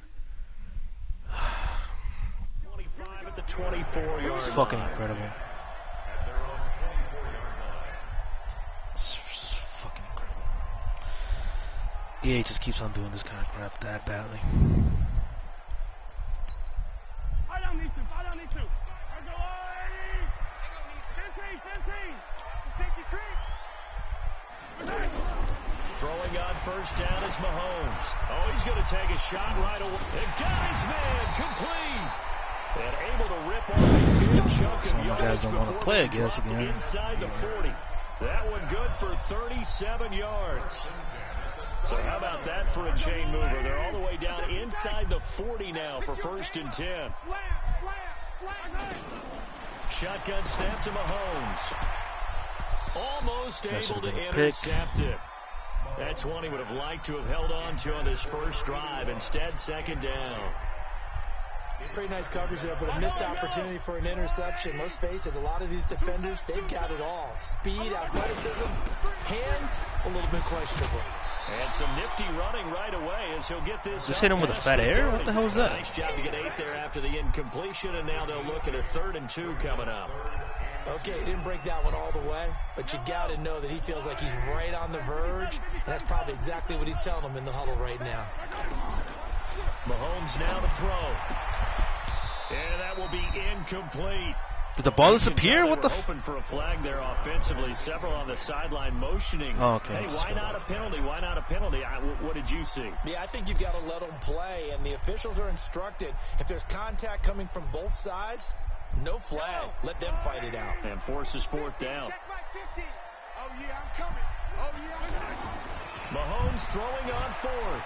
25 at the 24-yard It's fucking incredible. It's fucking incredible. EA just keeps on doing this kind of crap that badly. I don't need to. I don't need to. I go, hey! 15. It's a safety creep. Throwing on first down is Mahomes. Oh, he's going to take a shot right away. And got his man complete. And able to rip off a good chunk of Some guys don't want to play, I guess, again. Inside the 40. That one good for 37 yards. So how about that for a chain mover? They're all the way down inside the 40 now for 1st and 10. Shotgun snap to Mahomes. Almost able to intercept it. That's one he would have liked to have held on to on his first drive. Instead, 2nd down. Pretty nice coverage there, but a missed opportunity for an interception. Let's face it, a lot of these defenders, they've got it all. Speed, athleticism, hands, a little bit questionable. And some nifty running right away as he'll get this. Just hit him with a fat air? What the hell was that? Nice job to get 8 there after the incompletion, and now they'll look at a 3rd and 2 coming up. Okay, he didn't break that one all the way, but you got to know that he feels like he's right on the verge, and that's probably exactly what he's telling them in the huddle right now. Mahomes now to throw. And that will be incomplete. Did the ball disappear? What the hoping for a flag there offensively. Several on the sideline motioning. Oh, okay. Hey, why not a penalty? Why not a penalty? What did you see? Yeah, I think you've got to let them play, and the officials are instructed. If there's contact coming from both sides, no flag. Let them fight it out. And forces fourth down. Check my 50. Oh, yeah, I'm coming. Oh, yeah, I'm coming. Mahomes throwing on fourth.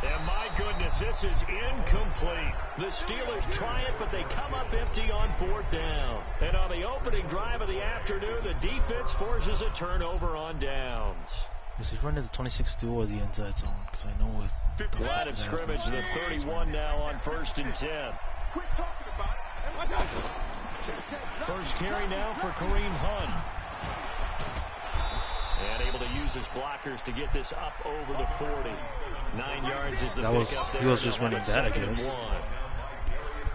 And my goodness, this is incomplete. The Steelers try it, but they come up empty on fourth down. And on the opening drive of the afternoon, the defense forces a turnover on downs. Is he running the 26-2 or the inside zone? Because I know what. Line of scrimmage, the 31 now on 1st and 10. Quit talking about it. First carry now for Kareem Hunt. And able to use his blockers to get this up over the 40. 9 yards is the pickup there. He was just running that, I guess.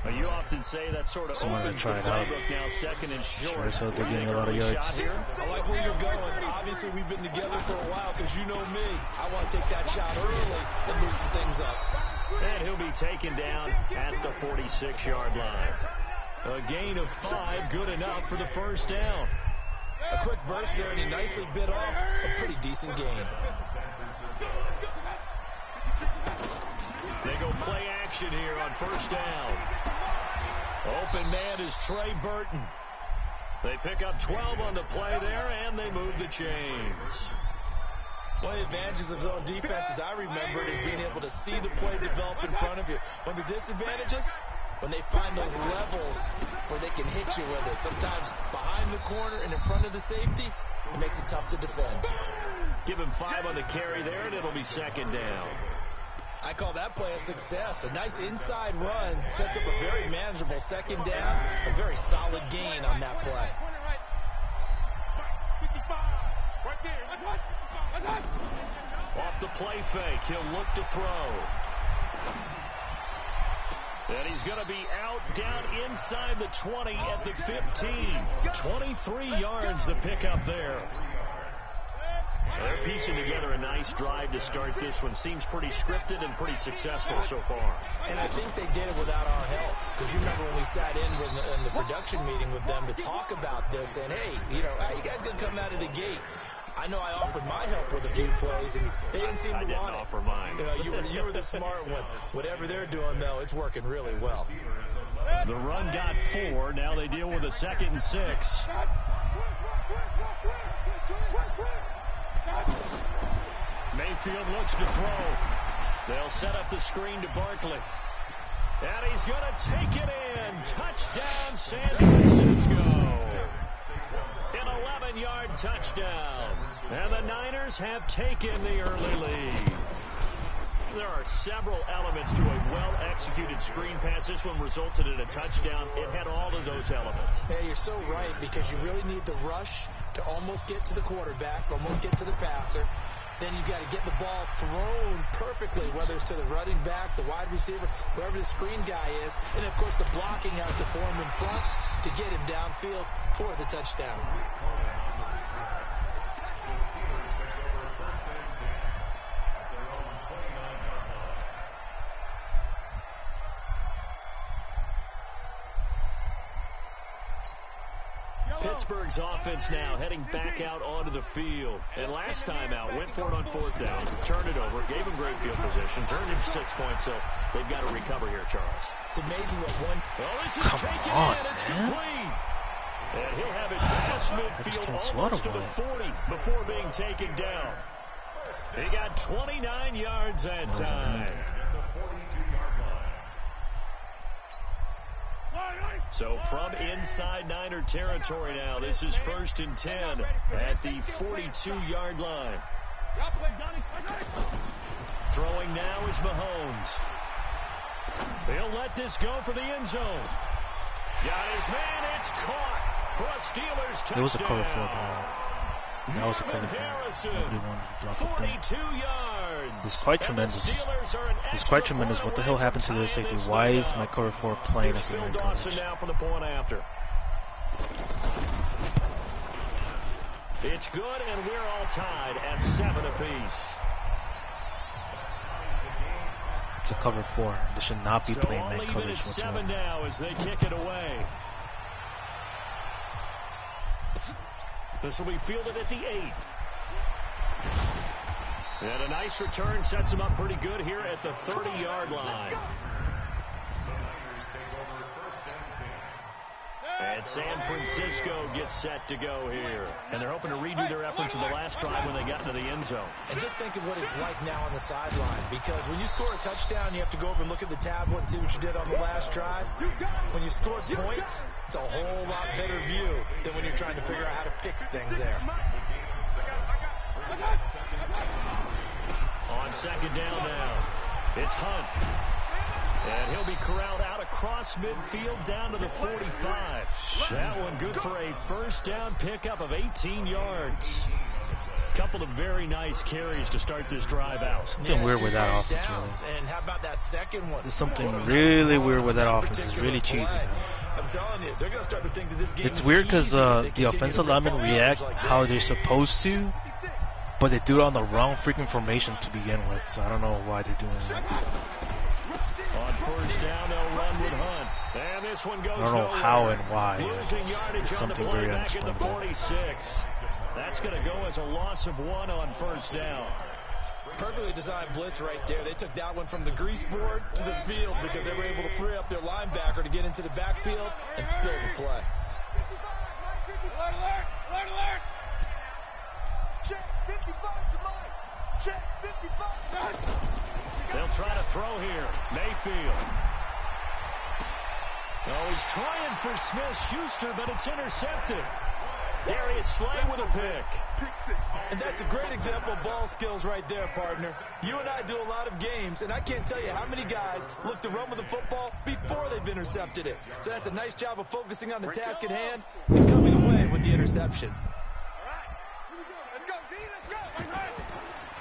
You often say that sort of opens the playbook now, second and short. So they're getting a lot of yards. I like where you're going. Obviously, we've been together for a while because you know me. I want to take that shot early and loosen things up. And he'll be taken down at the 46-yard line. A gain of 5, good enough for the first down. A quick burst there, and he nicely bit off a pretty decent gain. They go play action here on first down. Open man is Trey Burton. They pick up 12 on the play there, and they move the chains. One of the advantages of zone defense, as I remember it, is being able to see the play develop in front of you. One of the disadvantages, when they find those levels where they can hit you with it. Sometimes behind the corner and in front of the safety, it makes it tough to defend. Give him 5 on the carry there, and it'll be second down. I call that play a success. A nice inside run sets up a very manageable second down. A very solid gain on that play. 55. Right there. Off the play fake, he'll look to throw. And he's going to be out down inside the 20 at the 15. 23 yards the pickup there. They're piecing together a nice drive to start this one. Seems pretty scripted and pretty successful so far. And I think they did it without our help. Because you remember when we sat in the production meeting with them to talk about this. And, hey, you know, how you guys going to come out of the gate? I know I offered my help with a few plays, and they didn't seem to want it. I didn't offer mine. You know, you were the smart one. Whatever they're doing, though, it's working really well. The run got 4. Now they deal with a 2nd and 6. Mayfield looks to throw. They'll set up the screen to Barkley. And he's going to take it in. Touchdown, San Francisco. An 11-yard touchdown. And the Niners have taken the early lead. There are several elements to a well-executed screen pass. This one resulted in a touchdown. It had all of those elements. Yeah, you're so right, because you really need the rush to almost get to the quarterback, almost get to the passer. Then you've got to get the ball thrown perfectly, whether it's to the running back, the wide receiver, whoever the screen guy is. And, of course, the blocking has to form in front to get him downfield for the touchdown. Pittsburgh's offense now heading back out onto the field. And last time out, went for it on 4th down, turned it over, gave him great field position, turned him 6 points, so they've got to recover here, Charles. It's amazing what one... Oh, this is taken in. It's complete. And he'll have it past midfield almost to the 40 before being taken down. He got 29 yards that time. So from inside Niner territory now, this is 1st and 10 at the 42-yard line. Throwing now is Mahomes. He'll let this go for the end zone. Got his man, it's caught for a Steelers touchdown. It was a cover for That was a cover 4. Nobody wanted to block up there. 42 yards. It's quite tremendous. It's quite tremendous. What the hell happened to this safety? Why is my cover 4 playing as a man coverage? Now for the point after. It's good, and we're all tied at 7 apiece. It's a cover 4. They should not be playing man coverage whatsoever. 7 now as they kick it away. This will be fielded at the 8. And a nice return sets him up pretty good here at the 30-yard line. And San Francisco gets set to go here. And they're hoping to redo their efforts in the last drive when they got into the end zone. And just think of what it's like now on the sideline. Because when you score a touchdown, you have to go over and look at the tablet and see what you did on the last drive. When you scored points, it's a whole lot better view than when you're trying to figure out how to fix things there. On second down now, it's Hunt. And he'll be corralled out across midfield down to the 45. That one good for a first down pickup of 18 yards. Couple of very nice carries to start this drive out. Something weird with that offense, really. And how about that second one? There's something really weird with that offense. It's really cheesy, man. I'm telling you, they're going to start to think that this game It's weird because the offensive linemen react how they're supposed to, but they do it on the wrong freaking formation to begin with. So I don't know why they're doing that. On first down, they'll run with Hunt. And this one goes I don't know nowhere. how and why. Losing yardage It's on the something play very back at the unexplainable. 46. That's going to go as a loss of 1 on first down. Perfectly designed blitz right there. They took that one from the grease board to the field because they were able to free up their linebacker to get into the backfield and spill the play. Alert, alert, alert, alert. Check 55 to Mike. Check 55. They'll try to throw here. Mayfield. Oh, he's trying for Smith-Schuster, but it's intercepted. Darius Slay with a pick. And that's a great example of ball skills right there, partner. You and I do a lot of games, and I can't tell you how many guys look to run with the football before they've intercepted it. So that's a nice job of focusing on the task at hand and coming away with the interception. Let's go, D, let's go.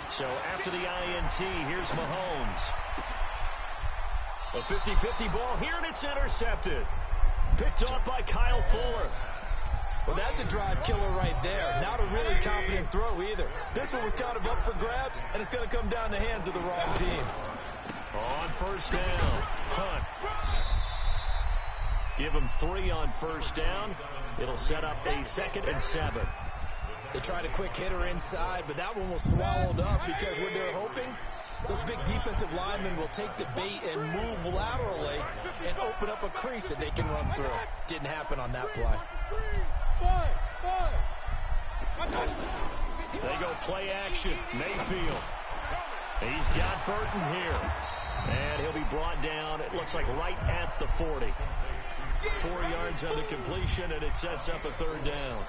So after the INT, here's Mahomes. A 50-50 ball here, and it's intercepted. Picked off by Kyle Fuller. Well, that's a drive killer right there. Not a really confident throw either. This one was kind of up for grabs, and it's going to come down the hands of the wrong team. On first down, Hunt. Give him 3 on first down. It'll set up a 2nd and 7. They tried a quick hitter inside, but that one was swallowed up because what they're hoping, those big defensive linemen will take the bait and move laterally and open up a crease that they can run through. Didn't happen on that play. They go play action. Mayfield. He's got Burton here. And he'll be brought down, it looks like right at the 40. 4 yards on the completion, and it sets up a 3rd down.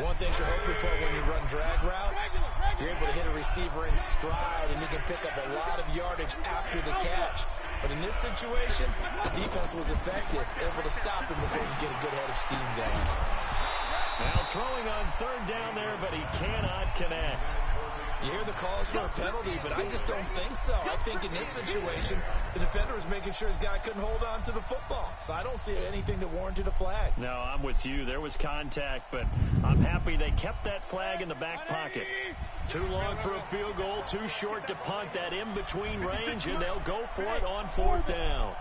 One thing you're hoping for when you run drag routes, you're able to hit a receiver in stride, and you can pick up a lot of yardage after the catch. But in this situation, the defense was effective, able to stop him before he get a good head of steam going. Now throwing on 3rd down there, but he cannot connect. You hear the calls for a penalty, but I just don't think so. I think in this situation, the defender was making sure his guy couldn't hold on to the football. So I don't see anything that warranted a flag. No, I'm with you. There was contact, but I'm happy they kept that flag in the back pocket. Too long for a field goal, too short to punt. That in-between range, and they'll go for it on 4th down.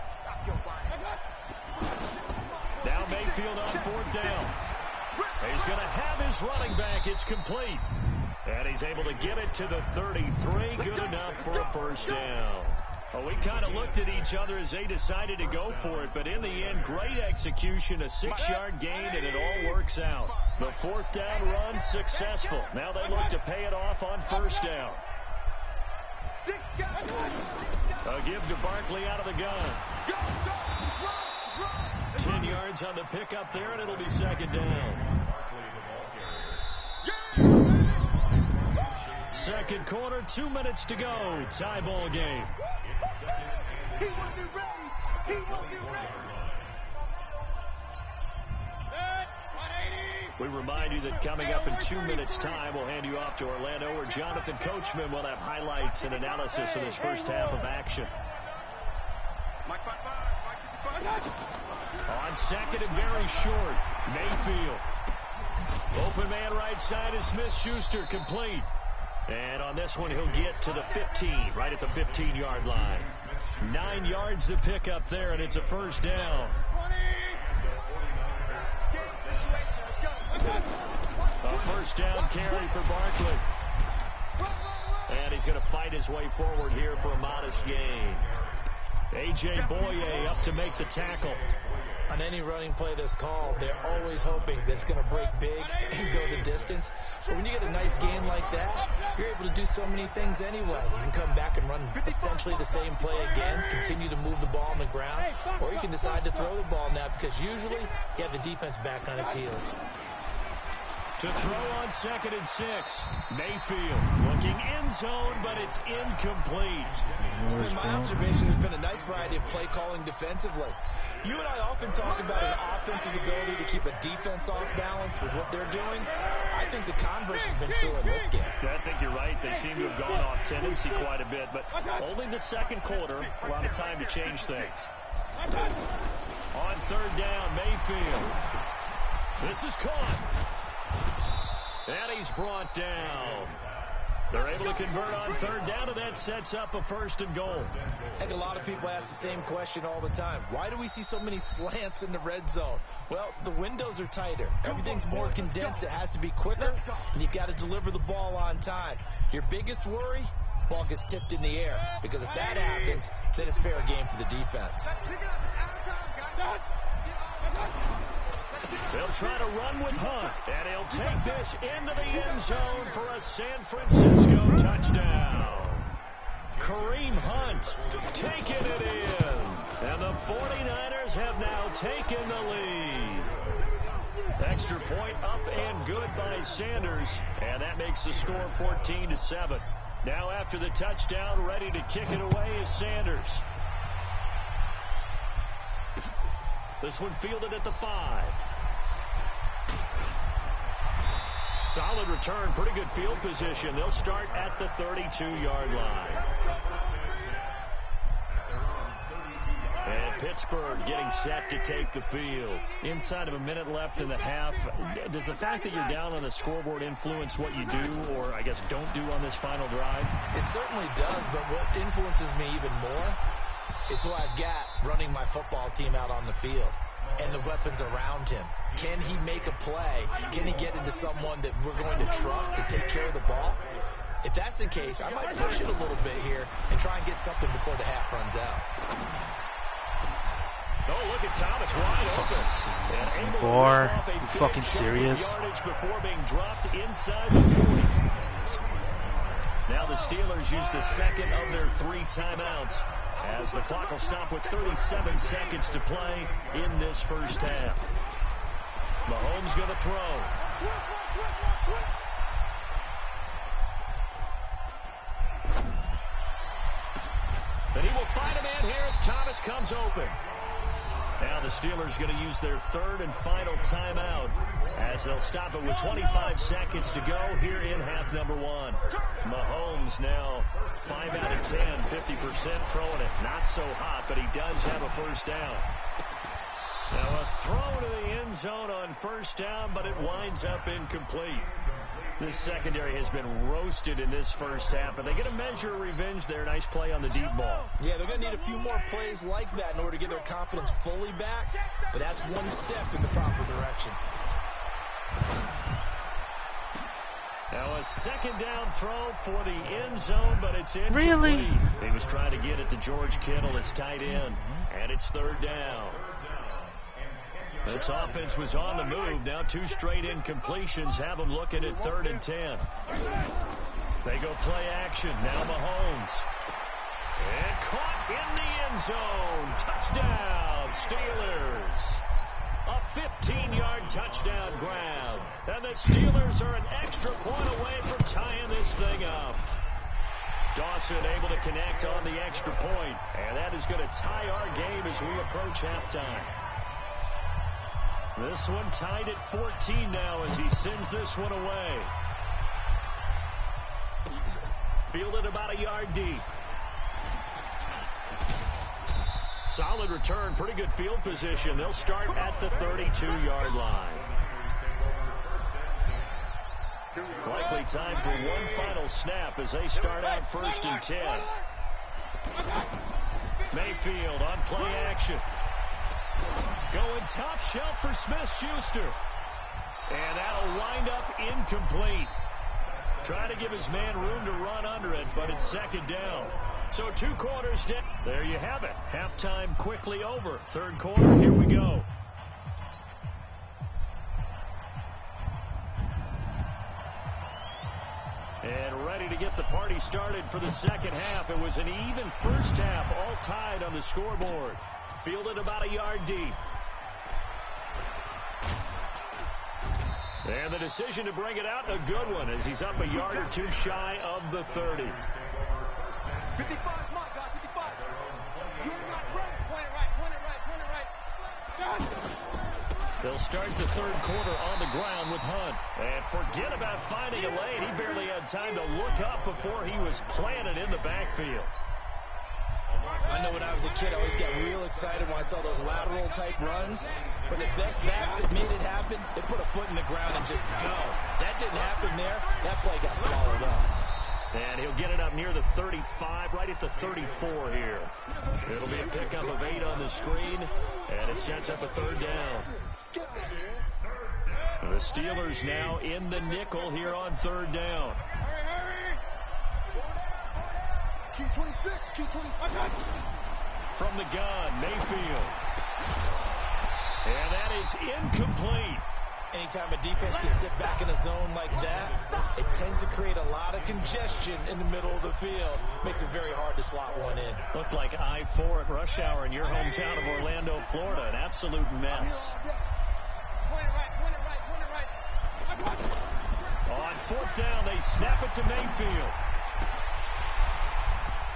Now Mayfield on 4th down. He's going to have his running back. It's complete. And he's able to get it to the 33. Good enough for a first down. Well, we kind of looked at each other as they decided to go for it. But in the end, great execution, a 6-yard gain, and it all works out. The 4th down run successful. Now they look to pay it off on first down. A give to Barkley out of the gun. 10 yards on the pickup there, and it'll be 2nd down. Second quarter, 2 minutes to go. Tie ball game. He will be ready. He will be ready. We remind you that coming up in 2 minutes' time, we'll hand you off to Orlando, where Jonathan Coachman will have highlights and analysis of this first half of action. On second and very short, Mayfield. Open man right side is Smith-Schuster, complete. And on this one, he'll get to the 15, right at the 15-yard line. 9 yards to pick up there, and it's a first down. A first down carry for Barkley. And he's going to fight his way forward here for a modest gain. A.J. Boye up to make the tackle. On any running play that's called, they're always hoping that it's going to break big and go the distance. But when you get a nice gain like that, you're able to do so many things anyway. You can come back and run essentially the same play again, continue to move the ball on the ground, or you can decide to throw the ball now because usually you have the defense back on its heels. To throw on 2nd and 6. Mayfield looking end zone, but it's incomplete. In my observation, there's been a nice variety of play calling defensively. You and I often talk about an offense's ability to keep a defense off balance with what they're doing. I think the converse has been true in this game. Yeah, I think you're right. They seem to have gone off tendency quite a bit, but only the second quarter, a lot of time to change things. On 3rd down, Mayfield. This is caught. And he's brought down. They're able to convert on 3rd down, and that sets up a 1st and goal. I think a lot of people ask the same question all the time. Why do we see so many slants in the red zone? Well, the windows are tighter. Everything's more condensed. It has to be quicker, and you've got to deliver the ball on time. Your biggest worry, ball gets tipped in the air, because if that happens, then it's fair game for the defense. They'll try to run with Hunt, and he'll take this into the end zone for a San Francisco touchdown. Kareem Hunt taking it in, and the 49ers have now taken the lead. Extra point up and good by Sanders, and that makes the score 14-7. Now after the touchdown, ready to kick it away is Sanders. This one fielded at the 5. Solid return, pretty good field position. They'll start at the 32-yard line. And Pittsburgh getting set to take the field. Inside of a minute left in the half. Does the fact that you're down on the scoreboard influence what you do, or I guess don't do on this final drive? It certainly does, but what influences me even more is who I've got running my football team out on the field and the weapons around him. Can he make a play? Can he get into someone that we're going to trust to take care of the ball? If that's the case, I might push it a little bit here and try and get something before the half runs out. Oh, look at Thomas wide open. Are you fucking serious? Yardage before being dropped inside the 40. Now the Steelers use the second of their 3 timeouts, as the clock will stop with 37 seconds to play in this first half. Mahomes going to throw. And he will find a man here as Thomas comes open. Now the Steelers going to use their 3rd and final timeout, as they'll stop it with 25 seconds to go here in half number 1. Mahomes now 5 out of 10, 50% throwing it. Not so hot, but he does have a first down. Now a throw to the end zone on first down, but it winds up incomplete. This secondary has been roasted in this first half, and they get a measure of revenge there. Nice play on the deep ball. Yeah, they're going to need a few more plays like that in order to get their confidence fully back, but that's one step in the proper direction. Now a second down throw for the end zone, but it's incomplete. Really? He was trying to get it to George Kittle, his tight end, and it's 3rd down. This offense was on the move. Now 2 straight incompletions have them looking at 3rd and 10. They go play action. Now Mahomes. And caught in the end zone. Touchdown, Steelers. A 15-yard touchdown grab. And the Steelers are an extra point away from tying this thing up. Dawson able to connect on the extra point. And that is going to tie our game as we approach halftime. This one tied at 14 now as he sends this one away. Fielded about a yard deep. Solid return, pretty good field position. They'll start at the 32-yard line. Likely time for one final snap as they start out 1st and 10. Mayfield on play action. Going top shelf for Smith-Schuster. And that'll wind up incomplete. Trying to give his man room to run under it, but it's 2nd down. So 2 quarters down. There you have it. Halftime quickly over. 3rd quarter, here we go. And ready to get the party started for the 2nd half. It was an even first half, all tied on the scoreboard. Fielded about a yard deep. And the decision to bring it out, a good one, as he's up a yard or 2 shy of the 30. 55, come on, guys, 55. You ain't got right. Point it right. They'll start the 3rd quarter on the ground with Hunt. And forget about finding a lane. He barely had time to look up before he was planted in the backfield. I know when I was a kid, I always got real excited when I saw those lateral type runs. But the best backs that made it happen, they put a foot in the ground and just go. That didn't happen there. That play got swallowed up. And he'll get it up near the 35, right at the 34 here. It'll be a pickup of 8 on the screen, and it sets up a 3rd down. The Steelers now in the nickel here on 3rd down. Key 26, key 26. From the gun, Mayfield. And that is incomplete. Anytime a defense can sit back in a zone like that, it tends to create a lot of congestion in the middle of the field. Makes it very hard to slot one in. Looked like I-4 at rush hour in your hometown of Orlando, Florida. An absolute mess. Point it right. On 4th down, they snap it to Mayfield.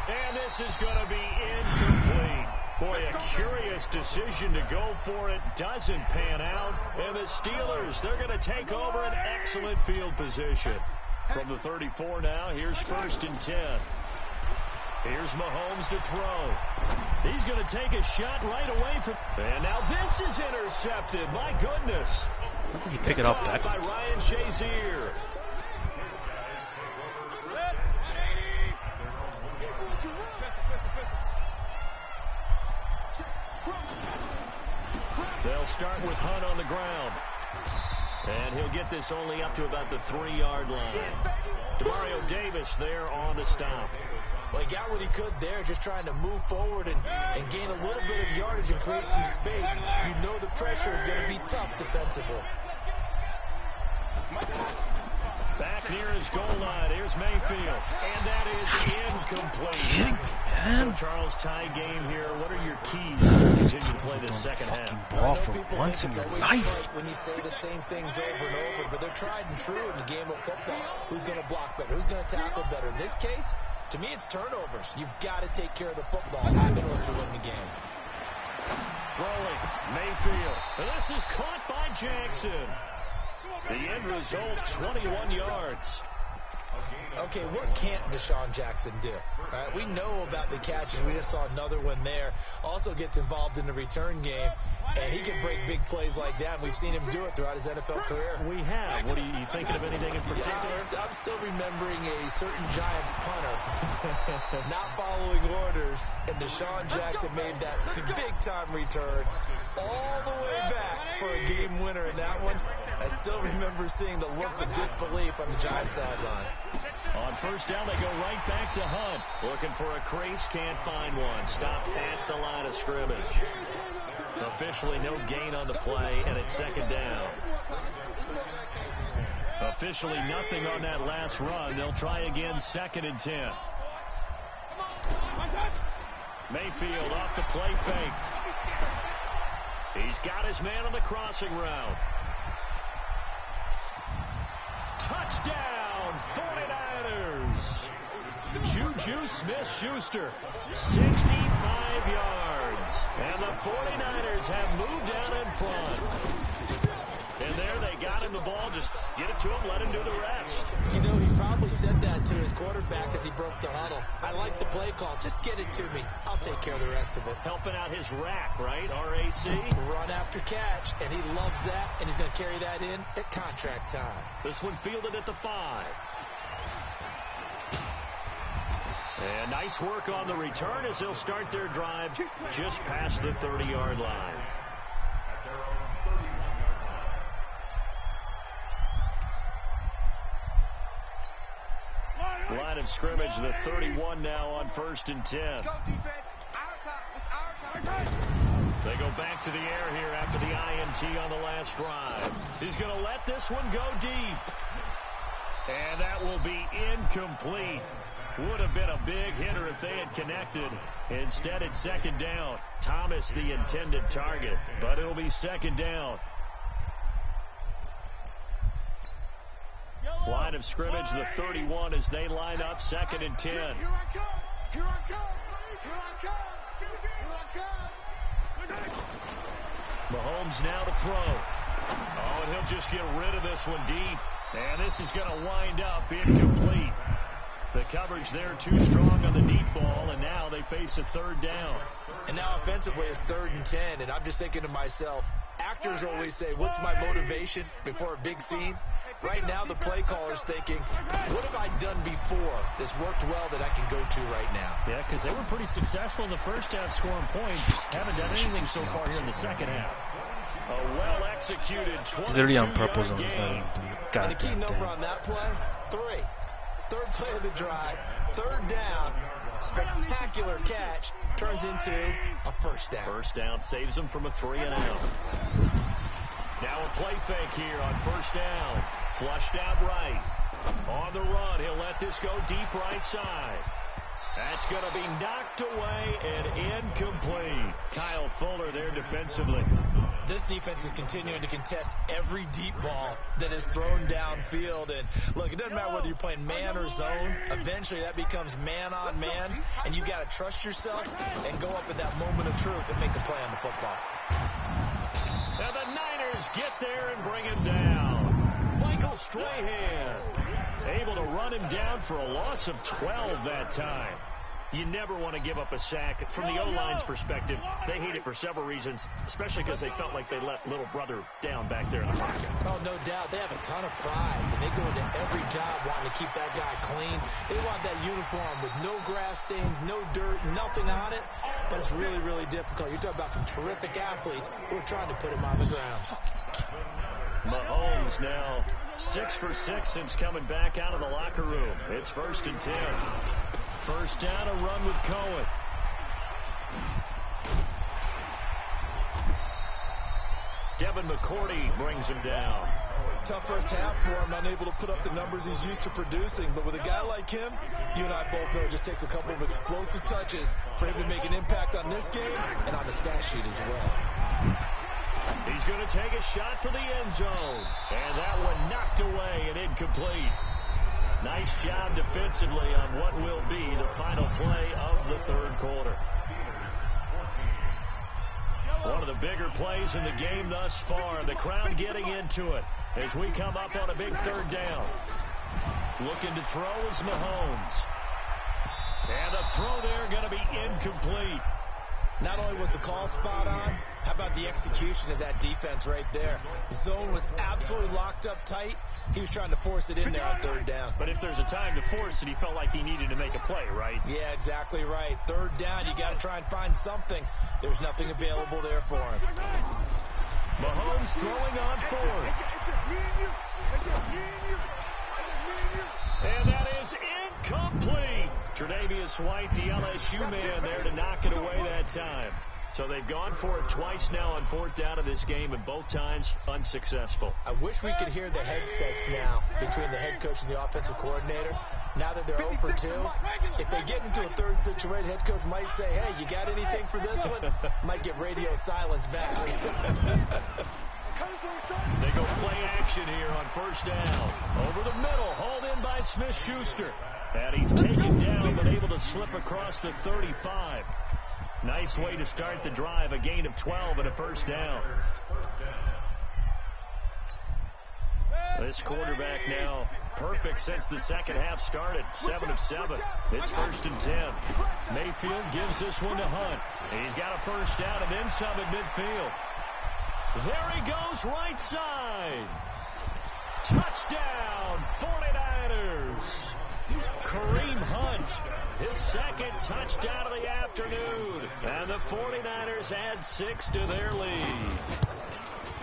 And this is going to be incomplete. Boy, a curious decision to go for it. Doesn't pan out. And the Steelers, they're going to take over an excellent field position. From the 34 now, here's 1st and 10. Here's Mahomes to throw. He's going to take a shot right away from... And now this is intercepted. My goodness. How did he pick it up By backwards? Ryan Shazier. They'll start with Hunt on the ground. And he'll get this only up to about the 3-yard line. Demario Davis there on the stop. Well, he got what he could there, just trying to move forward and gain a little bit of yardage and create some space. You know the pressure is going to be tough defensively. Back near his goal line. Here's Mayfield. And that is incomplete. So, Charles, tie game here. What are your keys to continue to play the 2nd half? Ball for once in your life. When you say the same things over and over, but they're tried and true in the game of football. Who's going to block better? Who's going to tackle better? In this case, to me, it's turnovers. You've got to take care of the football in order to win the game. Throwing, Mayfield. And this is caught by Jackson. The end result, 21 yards. Okay, what can't Deshaun Jackson do? We know about the catches. We just saw another one there. Also gets involved in the return game, and he can break big plays like that. We've seen him do it throughout his NFL career. We have. What are you thinking of anything in particular? I'm still remembering a certain Giants punter not following orders, and Deshaun Jackson made that big-time return all the way back for a game winner in that one. I still remember seeing the looks of disbelief on the Giants sideline. On 1st down, they go right back to Hunt. Looking for a crease, can't find one. Stopped at the line of scrimmage. Officially no gain on the play, and it's 2nd down. Officially nothing on that last run. They'll try again, 2nd and 10. Mayfield off the play fake. He's got his man on the crossing route. Touchdown, 49ers. Juju Smith-Schuster, 65 yards. And the 49ers have moved down in front. And there they got him the ball. Just get it to him, let him do the rest. You know, he probably said that to his quarterback as he broke the huddle. I like the play call. Just get it to me. I'll take care of the rest of it. Helping out his rack, right? R-A-C. Run after catch, and he loves that, and he's going to carry that in at contract time. This one fielded at the 5. And nice work on the return as they'll start their drive just past the 30-yard line. Line of scrimmage, the 31 now on 1st and 10. Let's go, defense. Our time. It's our time. They go back to the air here after the INT on the last drive. He's going to let this one go deep. And that will be incomplete. Would have been a big hitter if they had connected. Instead, it's 2nd down. Thomas the intended target, but it'll be 2nd down. Line of scrimmage, the 31 as they line up 2nd and 10. Here I come. Here I come. Here I come. Here I come. Mahomes now to throw. Oh, and he'll just get rid of this one deep. And this is going to wind up incomplete. The coverage there too strong on the deep ball, and now they face a 3rd down. And now offensively it's 3rd and 10, and I'm just thinking to myself, actors always say, what's my motivation before a big scene? Right now the play caller's thinking, what have I done before that's worked well that I can go to right now? Yeah, because they were pretty successful in the first half scoring points. Haven't done anything so far here in the second half. A well-executed 22-yard literally on purple zones. gain. And the key number on that play, 3. 3rd play of the drive, 3rd down, spectacular catch, turns into a 1st down. 1st down saves them from a 3-and-out. Now a play fake here on 1st down. Flushed out right. On the run, he'll let this go deep right side. That's going to be knocked away and incomplete. Kyle Fuller there defensively. This defense is continuing to contest every deep ball that is thrown downfield. And look, it doesn't matter whether you're playing man or zone. Eventually that becomes man on man, and you got to trust yourself and go up at that moment of truth and make the play on the football. And the Niners get there and bring him down. Michael Strahan able to run him down for a loss of 12 that time. You never want to give up a sack. From the O-line's perspective, they hate it for several reasons, especially because they felt like they let little brother down back there in the pocket. Oh, no doubt. They have a ton of pride, and they go into every job wanting to keep that guy clean. They want that uniform with no grass stains, no dirt, nothing on it. But it's really, really difficult. You're talking about some terrific athletes who are trying to put him on the ground. Mahomes now 6 for 6 since coming back out of the locker room. It's 1st and 10. 1st down, a run with Cohen. Devin McCourty brings him down. Tough first half for him, unable to put up the numbers he's used to producing. But with a guy like him, you and I both know it just takes a couple of explosive touches for him to make an impact on this game and on the stat sheet as well. He's going to take a shot for the end zone. And that one knocked away and incomplete. Nice job defensively on what will be the final play of the 3rd quarter. One of the bigger plays in the game thus far. The crowd getting into it as we come up on a big 3rd down. Looking to throw is Mahomes. And the throw there going to be incomplete. Not only was the call spot on, how about the execution of that defense right there? The zone was absolutely locked up tight. He was trying to force it in there on 3rd down. But if there's a time to force it, he felt like he needed to make a play, right? Yeah, exactly right. 3rd down, you got to try and find something. There's nothing available there for him. Mahomes throwing on 4th. It's just me and you. It's just me and you. It's just me and you. And that is incomplete. Tre'Davious White, the LSU man, there to knock it away that time. So they've gone for it twice now on 4th down of this game, and both times unsuccessful. I wish we could hear the headsets now between the head coach and the offensive coordinator. Now that they're 0 for 2, if they get into a 3rd situation, head coach might say, hey, you got anything for this one? Might get radio silence back. They go play action here on 1st down. Over the middle, hauled in by Smith-Schuster. And he's taken down, but able to slip across the 35. Nice way to start the drive, a gain of 12 and a 1st down. This quarterback now perfect since the second half started. 7 of 7. It's 1st and 10. Mayfield gives this one to Hunt. He's got a first down and then some at midfield. There he goes, right side. Touchdown, 49ers. Kareem Hunt, his second touchdown of the afternoon. And the 49ers add 6 to their lead.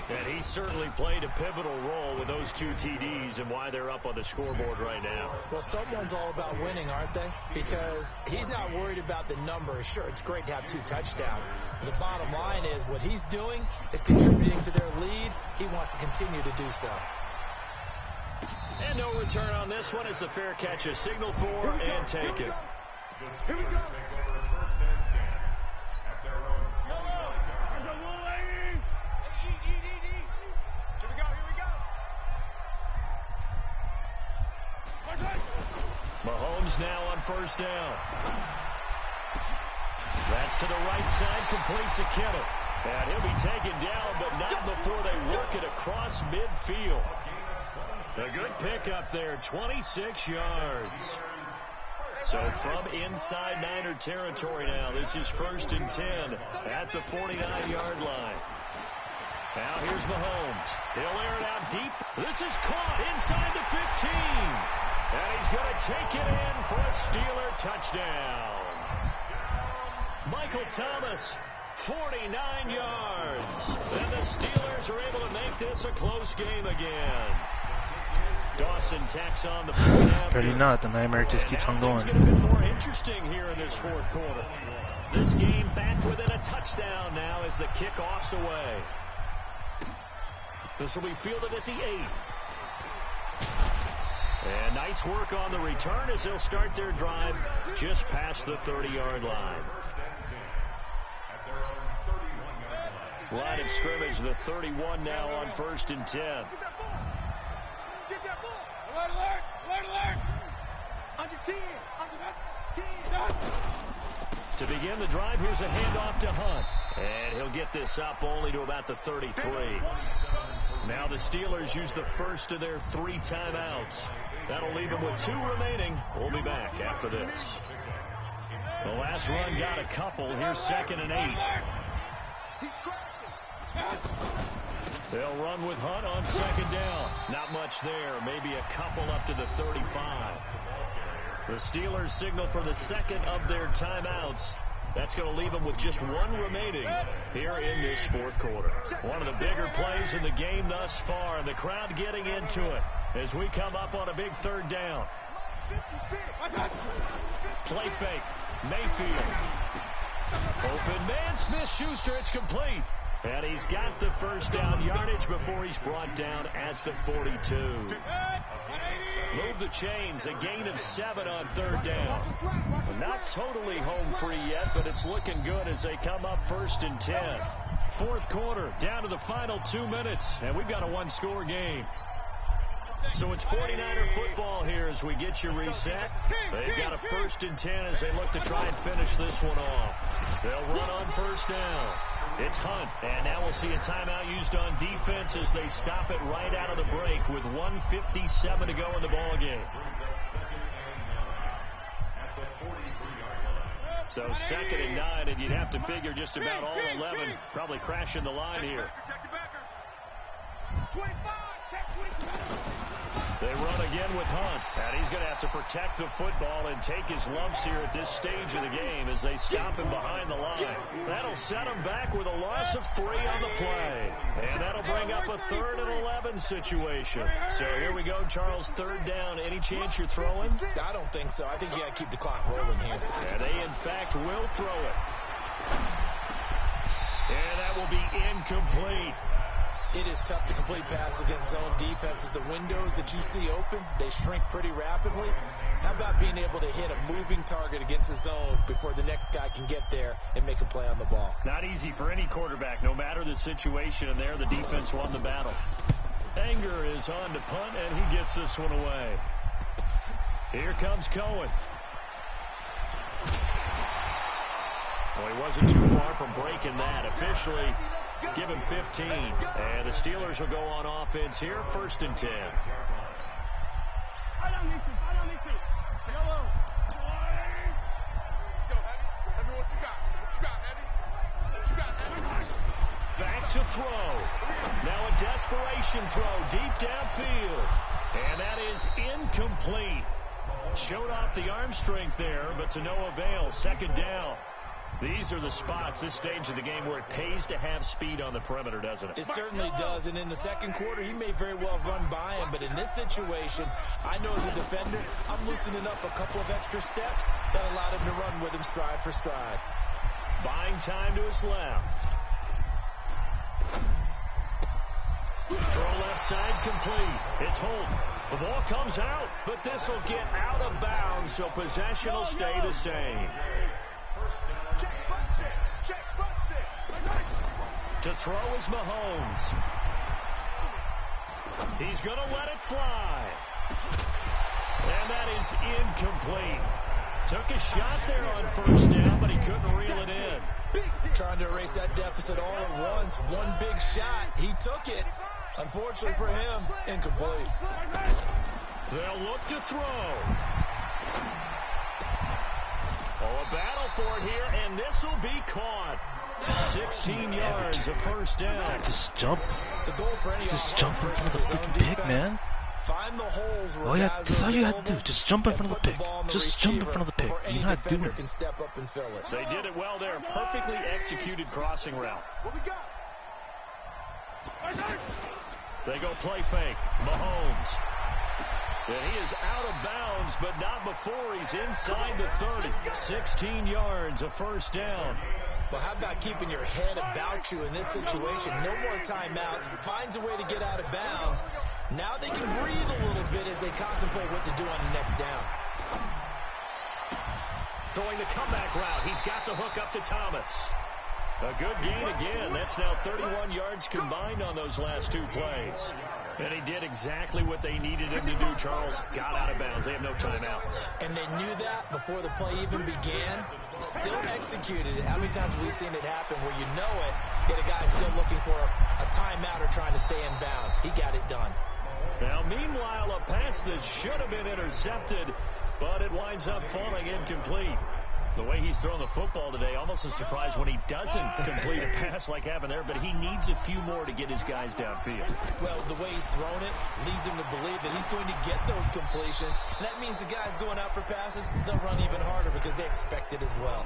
And he certainly played a pivotal role with those 2 TDs and why they're up on the scoreboard right now. Well, someone's all about winning, aren't they? Because he's not worried about the numbers. Sure, it's great to have 2 touchdowns. The bottom line is what he's doing is contributing to their lead. He wants to continue to do so. And no return on this one. It's a fair catch, a signal for and taken. Here we go. Mahomes now on first down. That's to the right side, complete to Kittle. And he'll be taken down, but not before they work it across midfield. A good pickup there, 26 yards. So from inside Niner territory now, this is 1st and 10 at the 49-yard line. Now here's Mahomes. He'll air it out deep. This is caught inside the 15. And he's going to take it in for a Steeler touchdown. Michael Thomas, 49 yards. And the Steelers are able to make this a close game again. Dawson tacks on the point after. Ready not, the nightmare just keeps on going. It's going to be more interesting here in this 4th quarter. This game back within a touchdown now as the kickoff's away. This will be fielded at the 8. And nice work on the return as they'll start their drive just past the 30-yard line. Line of scrimmage, the 31 now on 1st and 10. Get that ball. Alert, alert, alert, alert. Under 10. Under 10. To begin the drive, here's a handoff to Hunt. And he'll get this up only to about the 33. Now the Steelers use the first of their 3 timeouts. That'll leave them with 2 remaining. We'll be back after this. The last run got a couple. Here's 2nd and 8. They'll run with Hunt on 2nd down. Not much there. Maybe a couple up to the 35. The Steelers signal for the 2nd of their timeouts. That's going to leave them with just 1 remaining here in this 4th quarter. One of the bigger plays in the game thus far, and the crowd getting into it as we come up on a big 3rd down. Play fake. Mayfield. Open man, Smith-Schuster. It's complete. And he's got the first down yardage before he's brought down at the 42. Move the chains, a gain of 7 on 3rd down. Not totally home free yet, but it's looking good as they come up 1st and 10. 4th quarter, down to the final 2 minutes, and we've got a 1-score game. So it's 49er football here as we get you reset. They've got a 1st and 10 as they look to try and finish this one off. They'll run on 1st down. It's Hunt, and now we'll see a timeout used on defense as they stop it right out of the break with 1:57 to go in the ball game. So 2nd and 9, and you'd have to figure just about all 11 probably crashing the line here. 25, check 25. They run again with Hunt, and he's going to have to protect the football and take his lumps here at this stage of the game as they stop him behind the line. That'll set him back with a loss of 3 on the play, and that'll bring up a 3rd and 11 situation. So here we go, Charles, 3rd down. Any chance you're throwing? I don't think so. I think you got to keep the clock rolling here. And they, in fact, will throw it. And that will be incomplete. It is tough to complete passes against zone defenses. The windows that you see open, they shrink pretty rapidly. How about being able to hit a moving target against a zone before the next guy can get there and make a play on the ball? Not easy for any quarterback, no matter the situation, and there the defense won the battle. Anger is on to punt, and he gets this one away. Here comes Cohen. Well, he wasn't too far from breaking that. Officially, Give him 15. And the Steelers will go on offense here, 1st and 10. I don't need to. Yellow. Let's go, Heavy. Heavy, what you got? What you got, Heavy? What you got, Heavy? Back to throw. Now a desperation throw deep downfield. And that is incomplete. Showed off the arm strength there, but to no avail. 2nd down. These are the spots, this stage of the game, where it pays to have speed on the perimeter, doesn't it? It certainly does, and in the 2nd quarter, he may very well run by him, but in this situation, I know as a defender, I'm loosening up a couple of extra steps that allowed him to run with him stride for stride. Buying time to his left. Throw left side complete. It's Holt. The ball comes out, but this will get out of bounds, so possession will stay the same. To throw is Mahomes. He's going to let it fly. And that is incomplete. Took a shot there on 1st down, but he couldn't reel it in. Trying to erase that deficit all at once. One big shot. He took it. Unfortunately for him, incomplete. They'll look to throw. Oh, a battle for it here, and this will be caught. 16 yards, a 1st down. Just jump. The goal for any Just jump in front of the offense is freaking zone pick, defense. man. Find the holes where Oh yeah, guys that's are all you had to do. available Just jump in and front of the put pick. ball on the Just jump in receiver front of the pick. before any You're not doing defender it. can step up and fill it. They did it well there. Perfectly executed crossing route. What we got? They go play fake. Mahomes. And he is out of bounds, but not before he's inside the 30. 16 yards, a 1st down. Well, how about keeping your head about you in this situation? No more timeouts. Finds a way to get out of bounds. Now they can breathe a little bit as they contemplate what to do on the next down. Throwing the comeback route. He's got the hook up to Thomas. A good gain again. That's now 31 yards combined on those last 2 plays. And he did exactly what they needed him to do, Charles. Got out of bounds. They have no timeouts. And they knew that before the play even began. Still executed it. How many times have we seen it happen where you know it, yet a guy's still looking for a timeout or trying to stay in bounds? He got it done. Now, meanwhile, a pass that should have been intercepted, but it winds up falling incomplete. The way he's thrown the football today, almost a surprise when he doesn't complete a pass like happened there, but he needs a few more to get his guys downfield. Well, the way he's thrown it leads him to believe that he's going to get those completions. And that means the guys going out for passes, they'll run even harder because they expect it as well.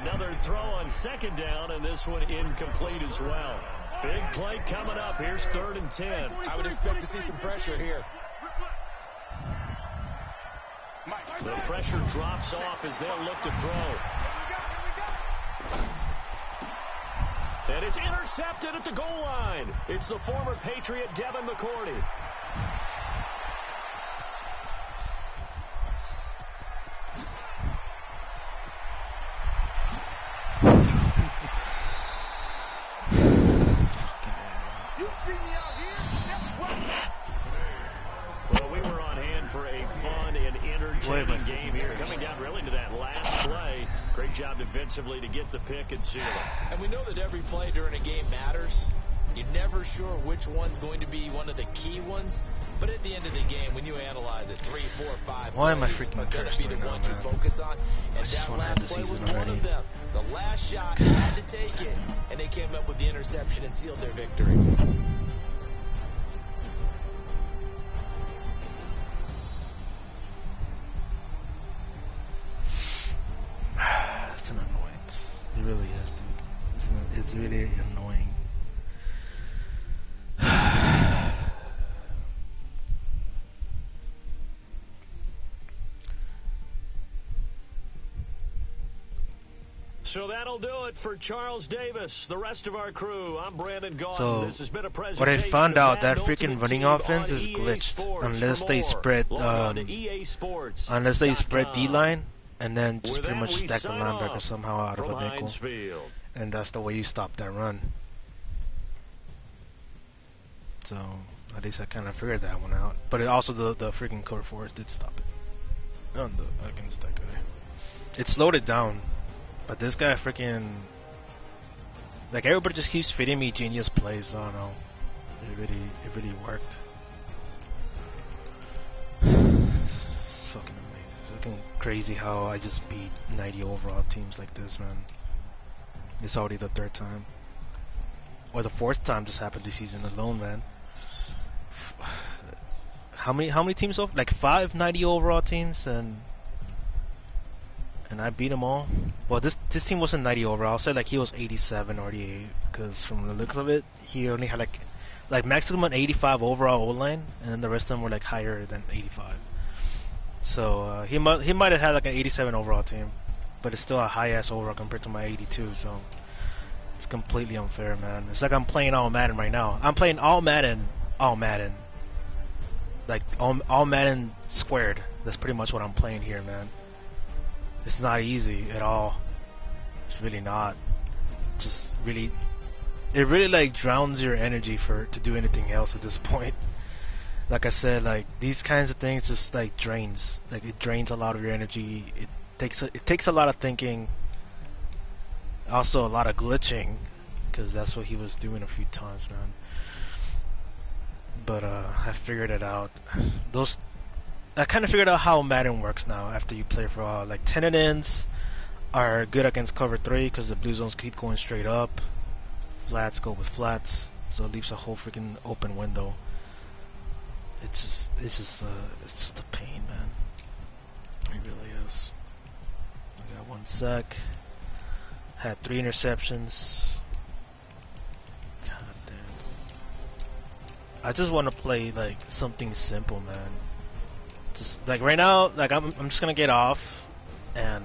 Another throw on 2nd down, and this one incomplete as well. Big play coming up. Here's 3rd and 10. I would expect to see some pressure here. The pressure drops off as they'll look to throw. And it's intercepted at the goal line. It's the former Patriot Devin McCourty. You see me out here? Well, we were on hand for a fun and entertaining game here. Coming down really to that last play. Great job defensively to get the pick and seal it. And we know that every play during a game matters. You're never sure which one's going to be one of the key ones. But at the end of the game, when you analyze it, 3, 4, 5 Why am I plays freaking are going to cursed be the right now, ones you man? focus on. And just that wanna end last the play was season one already. of them. The last shot had to take it, and they came up with the interception and sealed their victory. It's an annoyance. It really is, dude. It's really annoying. So that'll do it for Charles Davis, the rest of our crew. I'm Brandon Gaughan. So, This has been a what I presentation found of out, that Madden freaking Ultimate running Team offense on is EA glitched Sports. unless For they more, spread log on to EASports.com. unless they spread D-line and then just With pretty that, much we stack the sign linebacker off somehow out of from a nickel, Heinz Field. and that's the way you stop that run. So at least I kind of figured that one out. But it also the freaking Code 4 did stop it against that guy. It slowed it down, but this guy freaking Like everybody just keeps feeding me genius plays. I don't know. It really worked. It's fucking amazing. It's fucking crazy how I just beat 90 overall teams like this, man. It's already the third time, or the fourth time this happened this season alone, man. How many teams over? Like 5 90 overall teams, and I beat them all. Well, this team wasn't 90 overall. I'll say like he was 87 or 88, because from the looks of it, he only had like maximum an 85 overall O-line, and then the rest of them were like higher than 85. So he might have had like an 87 overall team, but it's still a high ass overall compared to my 82. So it's completely unfair, man. It's like I'm playing all Madden right now. I'm playing all Madden, like all Madden squared. That's pretty much what I'm playing here, man. It's not easy at all. It's really not. Just really, it really like drowns your energy to do anything else at this point. Like I said, like these kinds of things just like drains. Like it drains a lot of your energy. It takes a lot of thinking. Also a lot of glitching, because that's what he was doing a few times, man. But I figured it out. I kind of figured out how Madden works now after you play for a while. Like tenon ends are good against cover 3 because the blue zones keep going straight up. Flats go with flats, so it leaves a whole freaking open window. It's just a pain, man. It really is. I got 1 sec. Had 3 interceptions. God damn. I just want to play like something simple, man. Just like right now, like I'm just gonna get off and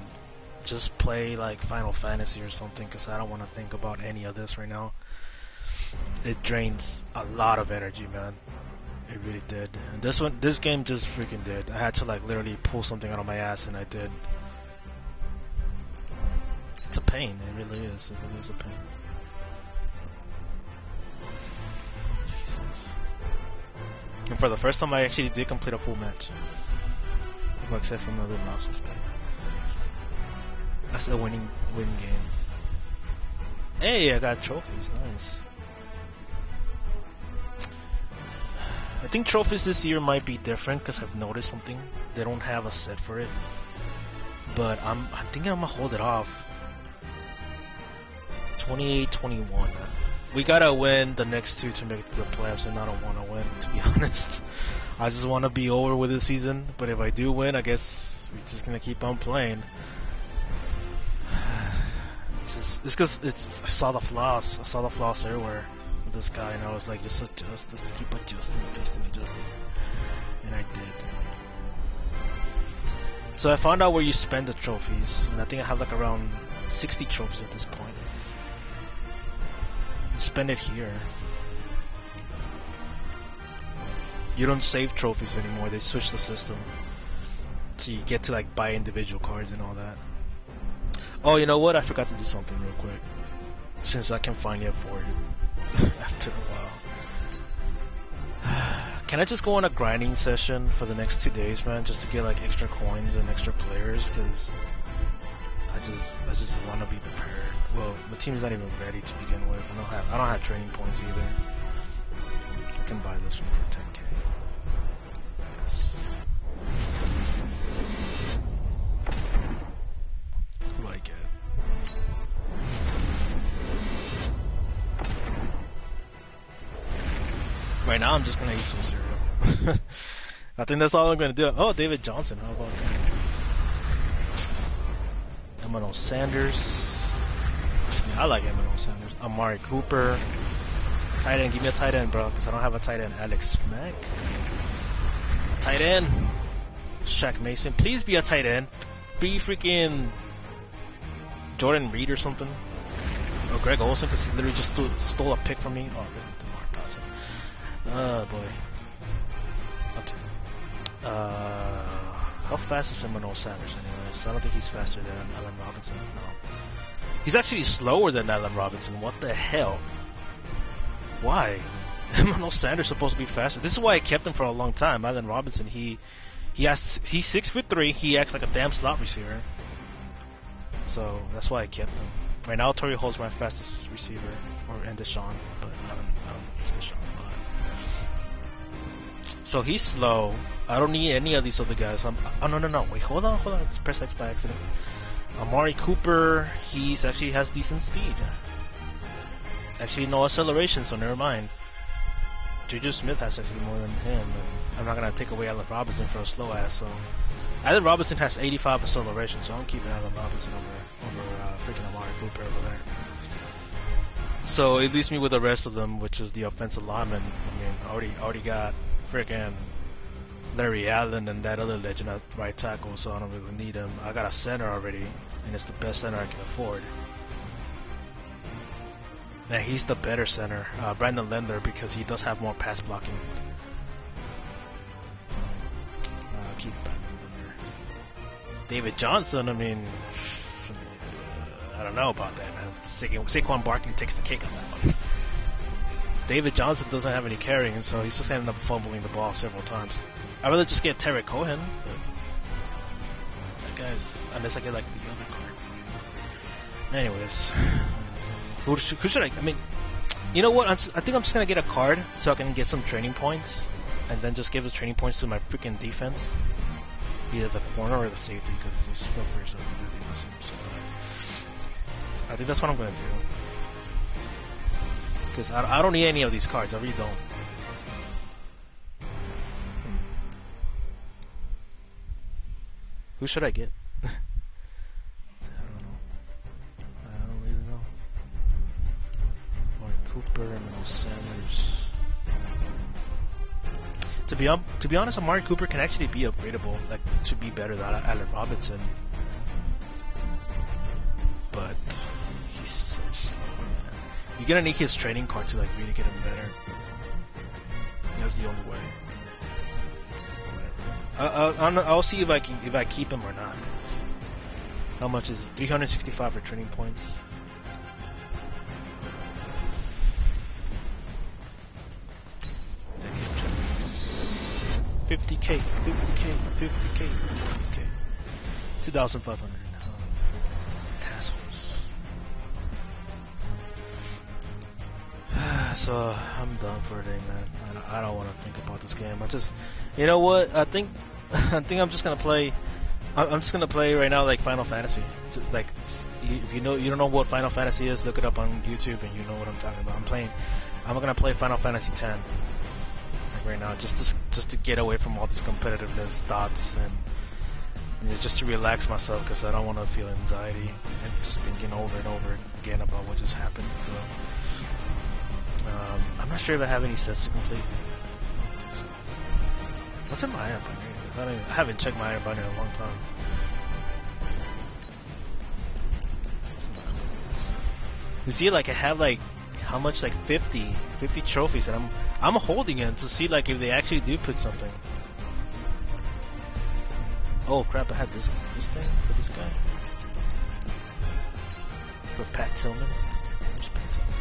just play like Final Fantasy or something, because I don't want to think about any of this right now. It drains a lot of energy, man. It really did. And this game just freaking did. I had to like literally pull something out of my ass, and I did. It's a pain. It really is. It really is a pain. Jesus. And for the first time, I actually did complete a full match. Well, except for another losses. That's a win game. Hey, I got trophies. Nice. I think trophies this year might be different because I've noticed something. They don't have a set for it. But I think I'm gonna hold it off. 28-21. We gotta win the next 2 to make it to the playoffs, and I don't want to win, to be honest. I just want to be over with this season. But if I do win, I guess we're just gonna keep on playing. It's because I saw the flaws. I saw the flaws everywhere with this guy, and I was like, just keep adjusting, and I did. So I found out where you spend the trophies, and I think I have like around 60 trophies at this point. Spend it here. You don't save trophies anymore. They switched the system, so you get to like buy individual cards and all that. Oh, you know what? I forgot to do something real quick, since I can finally afford it after a while. Can I just go on a grinding session for the next 2 days, man, just to get like extra coins and extra players? Because I just want to be prepared. Well, my team's not even ready to begin with. I don't have training points either. I can buy this one for 10k. Yes. What do I get? Right now, I'm just gonna eat some cereal. I think that's all I'm gonna do. Oh, David Johnson. How about that? Emmanuel Sanders. Yeah, I like Emmanuel Sanders. Amari Cooper. Tight end. Give me a tight end, bro, because I don't have a tight end. Alex Mack. Tight end. Shaq Mason. Please be a tight end. Be freaking Jordan Reed or something. Or Greg Olsen, because he literally just stole a pick from me. Oh, DeMar Dawson. Oh, boy. Okay. How fast is Emmanuel Sanders anyways? I don't think he's faster than Allen Robinson. No. He's actually slower than Allen Robinson. What the hell? Why? Emmanuel Sanders is supposed to be faster. This is why I kept him for a long time. Allen Robinson, he's 6'3". He acts like a damn slot receiver. So that's why I kept him. Right now, Torrey Holt's my fastest receiver, and Deshaun, but I don't use Deshaun a lot. So he's slow. I don't need any of these other guys. Oh no! Wait, hold on. Let's press X by accident. Amari Cooper, he's actually has decent speed. Actually, no acceleration, so never mind. Juju Smith has actually more than him, and I'm not gonna take away Allen Robinson for a slow ass. So Allen Robinson has 85 acceleration, so I'm keeping Allen Robinson over freaking Amari Cooper over there. So it leaves me with the rest of them, which is the offensive lineman. I mean, already got freaking Larry Allen and that other legend at right tackle, so I don't really need him. I got a center already, and it's the best center I can afford. And he's the better center, Brandon Lender, because he does have more pass blocking. Keep Brandon Lender. David Johnson, I mean, I don't know about that, man. Saquon Barkley takes the cake on that one. David Johnson doesn't have any carrying, so he's just ended up fumbling the ball several times. I'd rather just get Terry Cohen, but that guy's, unless I get like the other card. Anyways, who should I mean, you know what? I think I'm just gonna get a card so I can get some training points, and then just give the training points to my freaking defense, either the corner or the safety, because these fuckers are really messing up so bad. I think that's what I'm gonna do. Because I don't need any of these cards. I really don't. Who should I get? I don't know. I don't really know. Amari Cooper, Emmanuel Sanders. To be honest, Amari Cooper can actually be upgradable. Like, should be better than Allen Robinson. But he's so slow, man. You're gonna need his training card to like really get him better. That's the only way. Whatever. I'll see if I keep him or not. How much is it? 365 for training points. $50K, 2,500. So I'm done for today, man. I don't want to think about this game. You know what? I think I'm just gonna play. I'm just gonna play right now like Final Fantasy. Like, if you don't know what Final Fantasy is, look it up on YouTube and you know what I'm talking about. I'm gonna play Final Fantasy X like right now, just to get away from all this competitiveness thoughts and just to relax myself, because I don't want to feel anxiety and just thinking over and over again about what just happened. So. I'm not sure if I have any sets to complete. So, what's in my iron binder? I haven't checked my iron binder in a long time. You see, like I have like how much, like 50 trophies, and I'm holding it to see like if they actually do put something. Oh crap! I had this thing for this guy, for Pat Tillman. Where's Pat Tillman?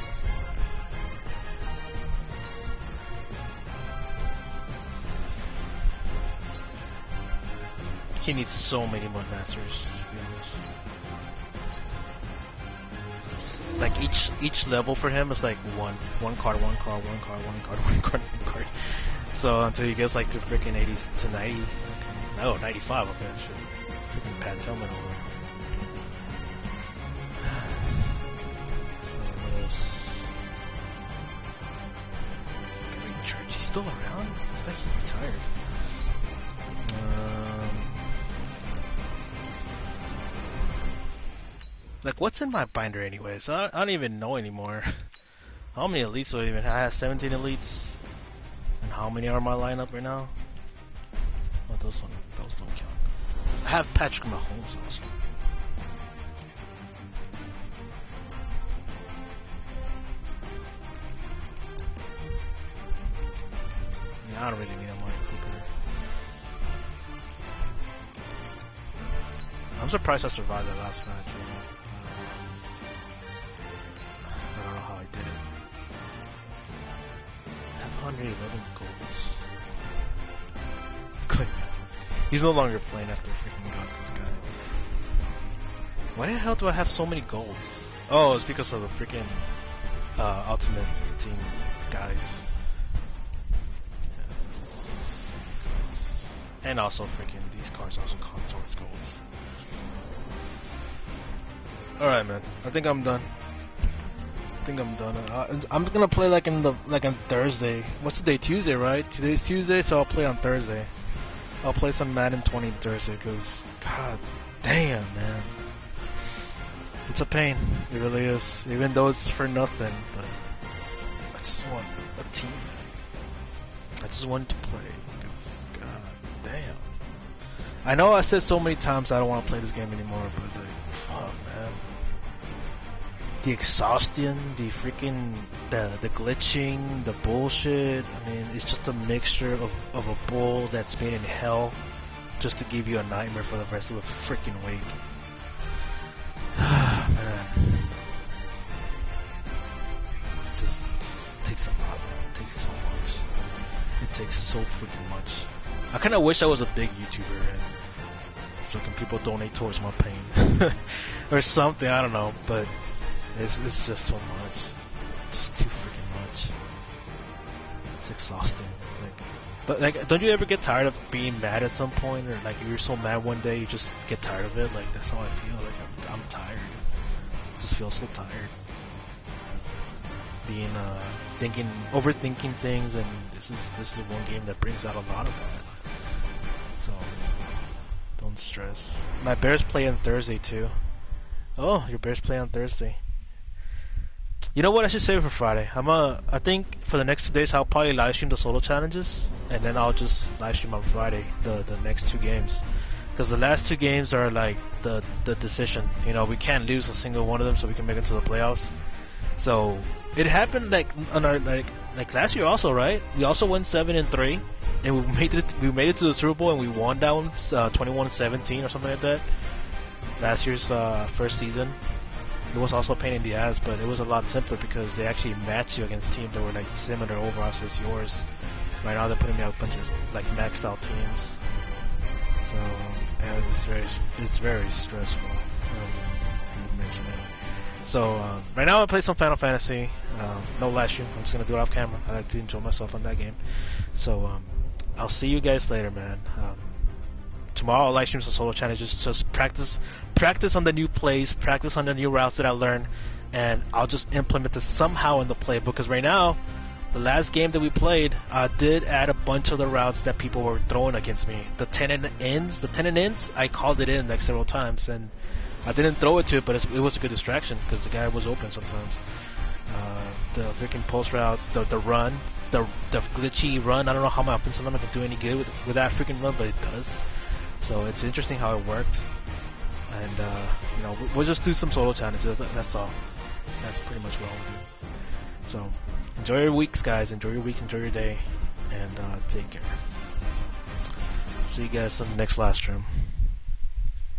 He needs so many more masters, to be honest. Like each level for him is like one card. So until he gets like to freaking 80 to 90, okay. No, 95. Okay, shit. Freaking Pat Tillman over. So what else? Great Church. He's still around? I thought he retired. Like, what's in my binder anyways? I don't even know anymore. How many elites do I even have? I have 17 elites. And how many are in my lineup right now? Oh, those don't count. I have Patrick Mahomes also. Yeah, I don't really need a Amari Cooper. I'm surprised I survived that last match. I don't know how I did it. I have 111 goals. He's no longer playing after freaking got this guy. Why the hell do I have so many golds? Oh, it's because of the freaking Ultimate Team guys. And also freaking these cards also cost towards golds. Alright, man. I think I'm done. I'm gonna play like on Thursday. What's the day? Tuesday, right? Today's Tuesday, so I'll play on Thursday. I'll play some Madden 20 Thursday, cause god damn, man, it's a pain. It really is. Even though it's for nothing, but I just want a team. I just want to play. Cause god damn. I know I said so many times I don't want to play this game anymore, but like, fuck, man. The exhaustion, the freaking, the glitching, the bullshit. I mean, it's just a mixture of a bull that's made in hell just to give you a nightmare for the rest of the freaking week. Man. It takes a lot, man. It takes so much. It takes so freaking much. I kind of wish I was a big YouTuber and so can people donate towards my pain or something. I don't know, but it's just so much. It's just too freaking much. It's exhausting. Like, don't you ever get tired of being mad at some point, or like you're so mad one day you just get tired of it? Like that's how I feel. Like I'm tired. I just feel so tired. Being overthinking things, and this is one game that brings out a lot of that. So don't stress. My Bears play on Thursday too. Oh, your Bears play on Thursday. You know what? I should save it for Friday. I think for the next 2 days I'll probably live stream the solo challenges, and then I'll just live stream on Friday the next 2 games, because the last 2 games are like the decision. You know, we can't lose a single one of them, so we can make it to the playoffs. So it happened like on our like last year also, right? We also went 7-3, and we made it to the Super Bowl, and we won that one 21-17 or something like that. Last year's first season. It was also a pain in the ass, but it was a lot simpler because they actually matched you against teams that were like similar overall as yours. Right now they're putting me out a bunch of like maxed out teams, so yeah, it's very stressful. So right now I play some Final Fantasy. No live stream. I'm just gonna do it off camera. I like to enjoy myself on that game. So I'll see you guys later, man. Tomorrow I'll live stream some solo challenges, just practice on the new plays, practice on the new routes that I learned, and I'll just implement this somehow in the playbook. Because right now, the last game that we played, I did add a bunch of the routes that people were throwing against me. The 10 and ends, I called it in like several times, and I didn't throw it to it, but it was a good distraction because the guy was open sometimes. The freaking post routes, the run, the glitchy run. I don't know how my offensive line can do any good with that freaking run, but it does. So it's interesting how it worked, and you know, we'll just do some solo challenges. That's all. That's pretty much what we'll do. So enjoy your weeks, guys. Enjoy your weeks. Enjoy your day, and take care. So, see you guys on the next live stream.